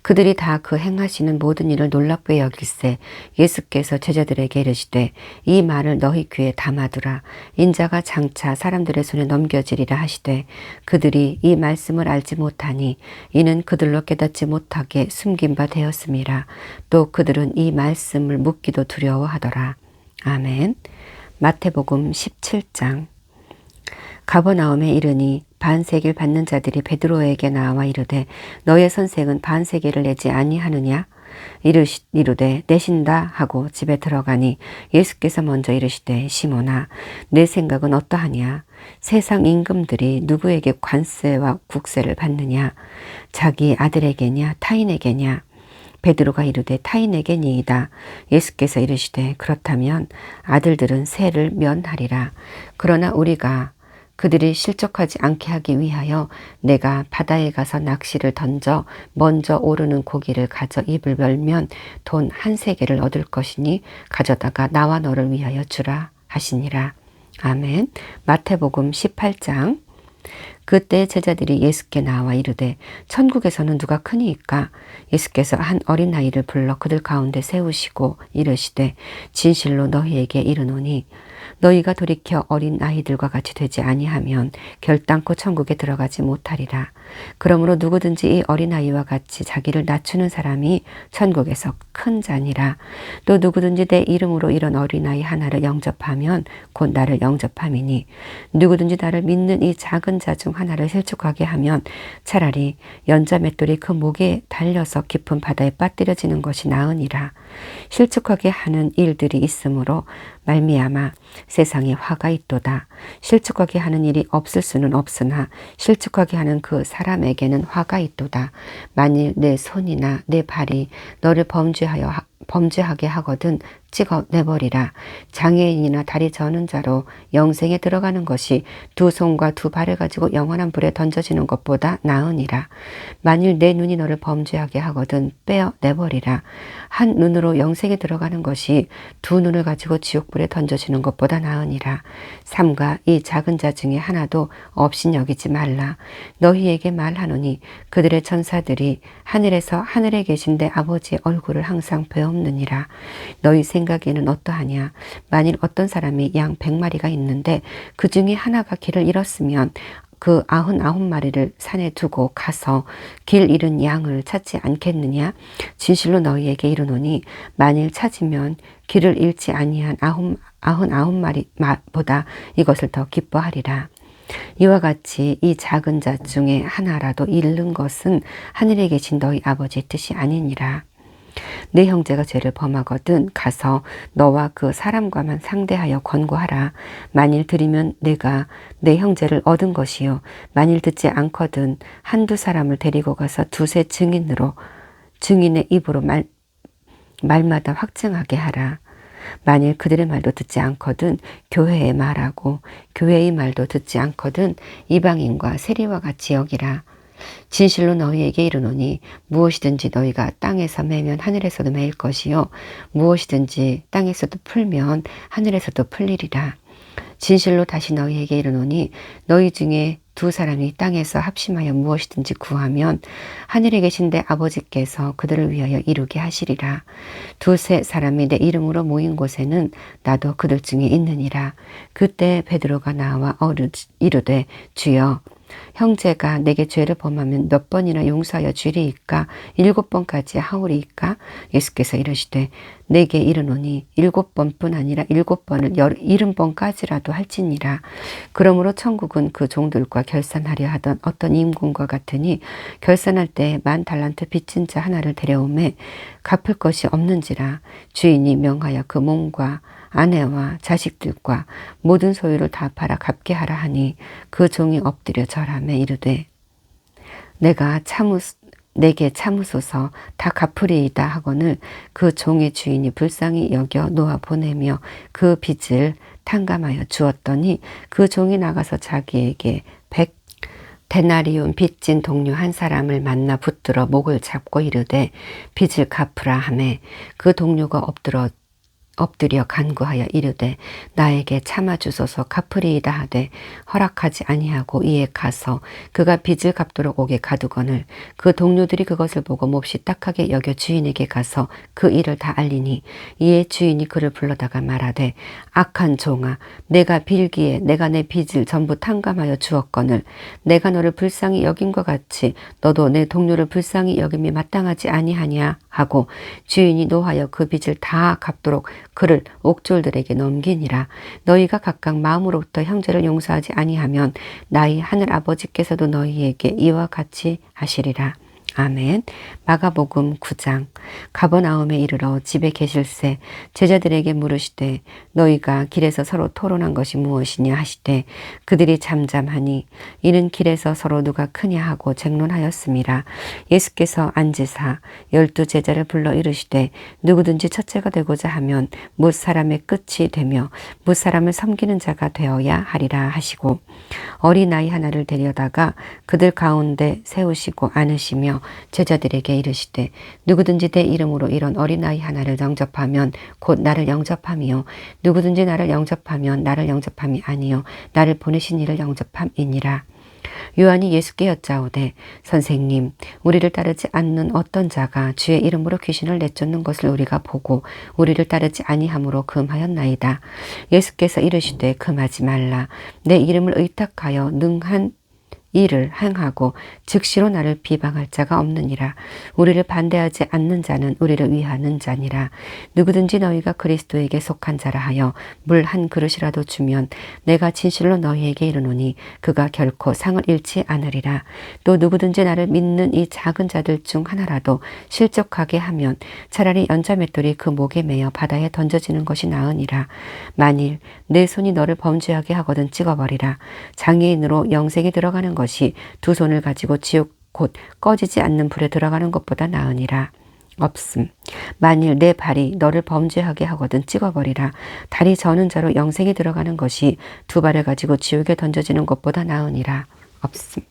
그들이 다 그 행하시는 모든 일을 놀랍게 여길세 예수께서 제자들에게 이르시되 이 말을 너희 귀에 담아두라. 인자가 장차 사람들의 손에 넘겨지리라 하시되 그들이 이 말씀을 알지 못하니 이는 그들로 깨닫지 못하게 숨긴 바 되었음이라. 또 그들은 이 말씀을 묻기도 두려워하더라. 아멘. 마태복음 17장. 가버나움에 이르니 반세기를 받는 자들이 베드로에게 나와 이르되 너의 선생은 반세기를 내지 아니하느냐? 이르되 내신다 하고 집에 들어가니 예수께서 먼저 이르시되 시몬아 내 생각은 어떠하냐? 세상 임금들이 누구에게 관세와 국세를 받느냐? 자기 아들에게냐 타인에게냐? 베드로가 이르되 타인에게니이다. 예수께서 이르시되 그렇다면 아들들은 세를 면하리라. 그러나 우리가 그들이 실족하지 않게 하기 위하여 내가 바다에 가서 낚시를 던져 먼저 오르는 고기를 가져 입을 열면 돈 1세겔을 얻을 것이니 가져다가 나와 너를 위하여 주라 하시니라. 아멘. 마태복음 18장. 그때 제자들이 예수께 나와 이르되 천국에서는 누가 크니이까? 예수께서 한 어린아이를 불러 그들 가운데 세우시고 이르시되 진실로 너희에게 이르노니 너희가 돌이켜 어린아이들과 같이 되지 아니하면 결단코 천국에 들어가지 못하리라. 그러므로 누구든지 이 어린아이와 같이 자기를 낮추는 사람이 천국에서 큰 자니라. 또 누구든지 내 이름으로 이런 어린아이 하나를 영접하면 곧 나를 영접함이니 누구든지 나를 믿는 이 작은 자 중 하나를 실족하게 하면 차라리 연자 맷돌이 그 목에 달려서 깊은 바다에 빠뜨려지는 것이 나으니라. 실족하게 하는 일들이 있으므로 말미암아 세상에 화가 있도다. 실족하게 하는 일이 없을 수는 없으나 실족하게 하는 그 사람에게는 화가 있도다. 만일 내 손이나 내 발이 너를 범죄하게 하거든 찍어내버리라. 장애인이나 다리 저는 자로 영생에 들어가는 것이 두 손과 두 발을 가지고 영원한 불에 던져지는 것보다 나으니라. 만일 내 눈이 너를 범죄하게 하거든 빼어내버리라. 한 눈으로 영생에 들어가는 것이 두 눈을 가지고 지옥불에 던져지는 것보다 나으니라. 삼가 이 작은 자 중에 하나도 없인 여기지 말라. 너희에게 말하노니 그들의 천사들이 하늘에서 하늘에 계신 내 아버지의 얼굴을 항상 배옵느니라. 너희 생각에는 어떠하냐? 만일 어떤 사람이 양 100마리가 있는데 그 중에 하나가 길을 잃었으면 그 99마리를 산에 두고 가서 길 잃은 양을 찾지 않겠느냐? 진실로 너희에게 이르노니 만일 찾으면 길을 잃지 아니한 99마리보다 이것을 더 기뻐하리라. 이와 같이 이 작은 자 중에 하나라도 잃는 것은 하늘에 계신 너희 아버지의 뜻이 아니니라. 내 형제가 죄를 범하거든 가서 너와 그 사람과만 상대하여 권고하라. 만일 들으면 내가 내 형제를 얻은 것이요 만일 듣지 않거든 한두 사람을 데리고 가서 두세 증인의 입으로 말마다 확증하게 하라. 만일 그들의 말도 듣지 않거든 교회의 말하고 교회의 말도 듣지 않거든 이방인과 세리와 같이 여기라. 진실로 너희에게 이르노니 무엇이든지 너희가 땅에서 매면 하늘에서도 매일 것이요 무엇이든지 땅에서도 풀면 하늘에서도 풀리리라. 진실로 다시 너희에게 이르노니 너희 중에 두 사람이 땅에서 합심하여 무엇이든지 구하면 하늘에 계신 내 아버지께서 그들을 위하여 이루게 하시리라. 두세 사람이 내 이름으로 모인 곳에는 나도 그들 중에 있느니라. 그때 베드로가 나와 이르되 주여 형제가 내게 죄를 범하면 몇 번이나 용서하여 주리이까? 7번까지 하오리이까? 예수께서 이르시되 내게 이르노니 7번뿐 아니라 7번을 70번까지라도 할지니라. 그러므로 천국은 그 종들과 결산하려 하던 어떤 임금과 같으니 결산할 때 10,000달란트 빚진 자 하나를 데려오매 갚을 것이 없는지라. 주인이 명하여 그 몸과 아내와 자식들과 모든 소유를 다 팔아 갚게 하라 하니 그 종이 엎드려 절하며 이르되 내게 참으소서 다 갚으리이다 하거늘 그 종의 주인이 불쌍히 여겨 놓아 보내며 그 빚을 탕감하여 주었더니 그 종이 나가서 자기에게 데나리온 빚진 동료 한 사람을 만나 붙들어 목을 잡고 이르되 빚을 갚으라 하매 그 동료가 엎드려 간구하여 이르되 나에게 참아주소서 갚으리이다 하되 허락하지 아니하고 이에 가서 그가 빚을 갚도록 옥에 가두거늘 그 동료들이 그것을 보고 몹시 딱하게 여겨 주인에게 가서 그 일을 다 알리니 이에 주인이 그를 불러다가 말하되 악한 종아 내가 빌기에 내가 내 빚을 전부 탕감하여 주었거늘 내가 너를 불쌍히 여김과 같이 너도 내 동료를 불쌍히 여김이 마땅하지 아니하냐 하고 주인이 노하여 그 빚을 다 갚도록 그를 옥졸들에게 넘기니라. 너희가 각각 마음으로부터 형제를 용서하지 아니하면 나의 하늘 아버지께서도 너희에게 이와 같이 하시리라. 아멘. 마가복음 9장. 가버나움에 이르러 집에 계실새 제자들에게 물으시되 너희가 길에서 서로 토론한 것이 무엇이냐 하시되 그들이 잠잠하니 이는 길에서 서로 누가 크냐 하고 쟁론하였음이라. 예수께서 앉으사 12 제자를 불러 이르시되 누구든지 첫째가 되고자 하면 뭇 사람의 끝이 되며 뭇 사람을 섬기는 자가 되어야 하리라 하시고 어린아이 하나를 데려다가 그들 가운데 세우시고 안으시며 제자들에게 이르시되 누구든지 내 이름으로 이런 어린아이 하나를 영접하면 곧 나를 영접함이요 누구든지 나를 영접하면 나를 영접함이 아니요 나를 보내신 이를 영접함이니라. 요한이 예수께 여짜오되 선생님 우리를 따르지 않는 어떤 자가 주의 이름으로 귀신을 내쫓는 것을 우리가 보고 우리를 따르지 아니함으로 금하였나이다. 예수께서 이르시되 금하지 말라. 내 이름을 의탁하여 능한 일을 행하고 즉시로 나를 비방할 자가 없느니라. 우리를 반대하지 않는 자는 우리를 위하는 자니라. 누구든지 너희가 그리스도에게 속한 자라 하여 물 한 그릇이라도 주면 내가 진실로 너희에게 이르노니 그가 결코 상을 잃지 않으리라. 또 누구든지 나를 믿는 이 작은 자들 중 하나라도 실족하게 하면 차라리 연자맷돌이 그 목에 매어 바다에 던져지는 것이 나으니라. 만일 내 손이 너를 범죄하게 하거든 찍어버리라. 장애인으로 영생에 들어가는 것이 두 손을 가지고 지옥 곧 꺼지지 않는 불에 들어가는 것보다 나으니라. 없음. 만일 내 발이 너를 범죄하게 하거든 찍어버리라. 다리 저는 자로 영생에 들어가는 것이 두 발을 가지고 지옥에 던져지는 것보다 나으니라. 없음.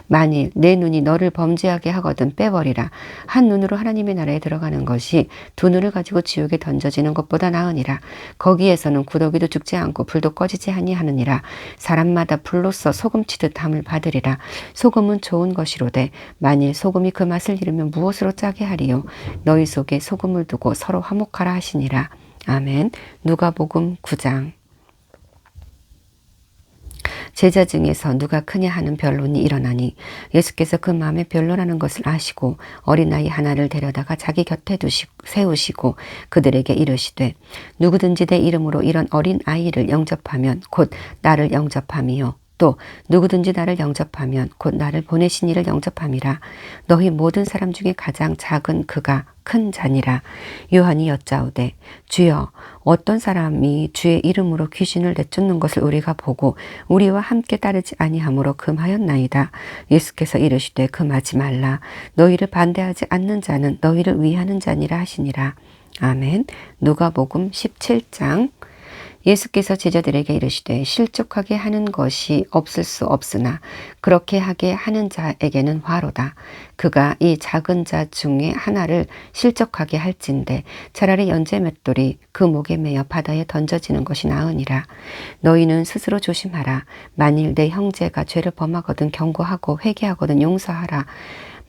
만일 내 눈이 너를 범죄하게 하거든 빼버리라. 한 눈으로 하나님의 나라에 들어가는 것이 두 눈을 가지고 지옥에 던져지는 것보다 나으니라. 거기에서는 구더기도 죽지 않고 불도 꺼지지 아니하느니라. 사람마다 불로써 소금치듯 담을 받으리라. 소금은 좋은 것이로되 만일 소금이 그 맛을 잃으면 무엇으로 짜게 하리요. 너희 속에 소금을 두고 서로 화목하라 하시니라. 아멘. 누가복음 9장. 제자 중에서 누가 크냐 하는 변론이 일어나니 예수께서 그 마음에 변론하는 것을 아시고 어린아이 하나를 데려다가 자기 곁에 세우시고 그들에게 이르시되 누구든지 내 이름으로 이런 어린아이를 영접하면 곧 나를 영접함이요 또 누구든지 나를 영접하면 곧 나를 보내신 이를 영접함이라. 너희 모든 사람 중에 가장 작은 그가 큰 자니라. 요한이 여짜오되 주여 어떤 사람이 주의 이름으로 귀신을 내쫓는 것을 우리가 보고 우리와 함께 따르지 아니하므로 금하였나이다. 예수께서 이르시되 금하지 말라. 너희를 반대하지 않는 자는 너희를 위하는 자니라 하시니라. 아멘. 누가복음 17장. 예수께서 제자들에게 이르시되 실족하게 하는 것이 없을 수 없으나 그렇게 하게 하는 자에게는 화로다. 그가 이 작은 자 중에 하나를 실족하게 할진대 차라리 연재맷돌이 그 목에 매어 바다에 던져지는 것이 나으니라. 너희는 스스로 조심하라. 만일 내 형제가 죄를 범하거든 경고하고 회개하거든 용서하라.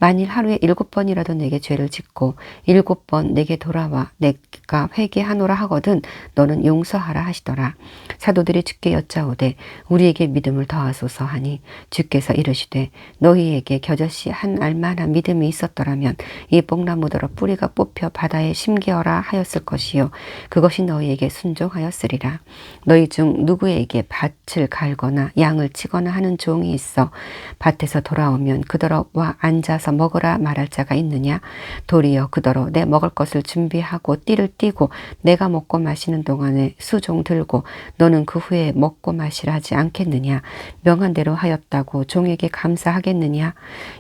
만일 하루에 7번이라도 내게 죄를 짓고 7번 내게 돌아와 내가 회개하노라 하거든 너는 용서하라 하시더라. 사도들이 주께 여짜오되 우리에게 믿음을 더하소서 하니 주께서 이르시되 너희에게 겨자씨 한 알만한 믿음이 있었더라면 이 뽕나무더러 뿌리가 뽑혀 바다에 심게어라 하였을 것이요 그것이 너희에게 순종하였으리라. 너희 중 누구에게 밭을 갈거나 양을 치거나 하는 종이 있어 밭에서 돌아오면 그더러와 앉아서 먹으라 말할 자가 있느냐. 도리어 그더러 내 먹을 것을 준비하고 띠를 띠고 내가 먹고 마시는 동안에 수종 들고 너는 그 후에 먹고 마시라 하지 않겠느냐. 명한 대로 하였다고 종에게 감사하겠느냐.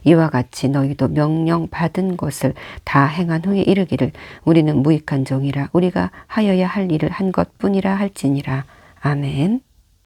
이와 같이 너희도 명령 받은 것을 다 행한 후에 이르기를 우리는 무익한 종이라 우리가 하여야 할 일을 한 것뿐이라 할지니라. 아멘.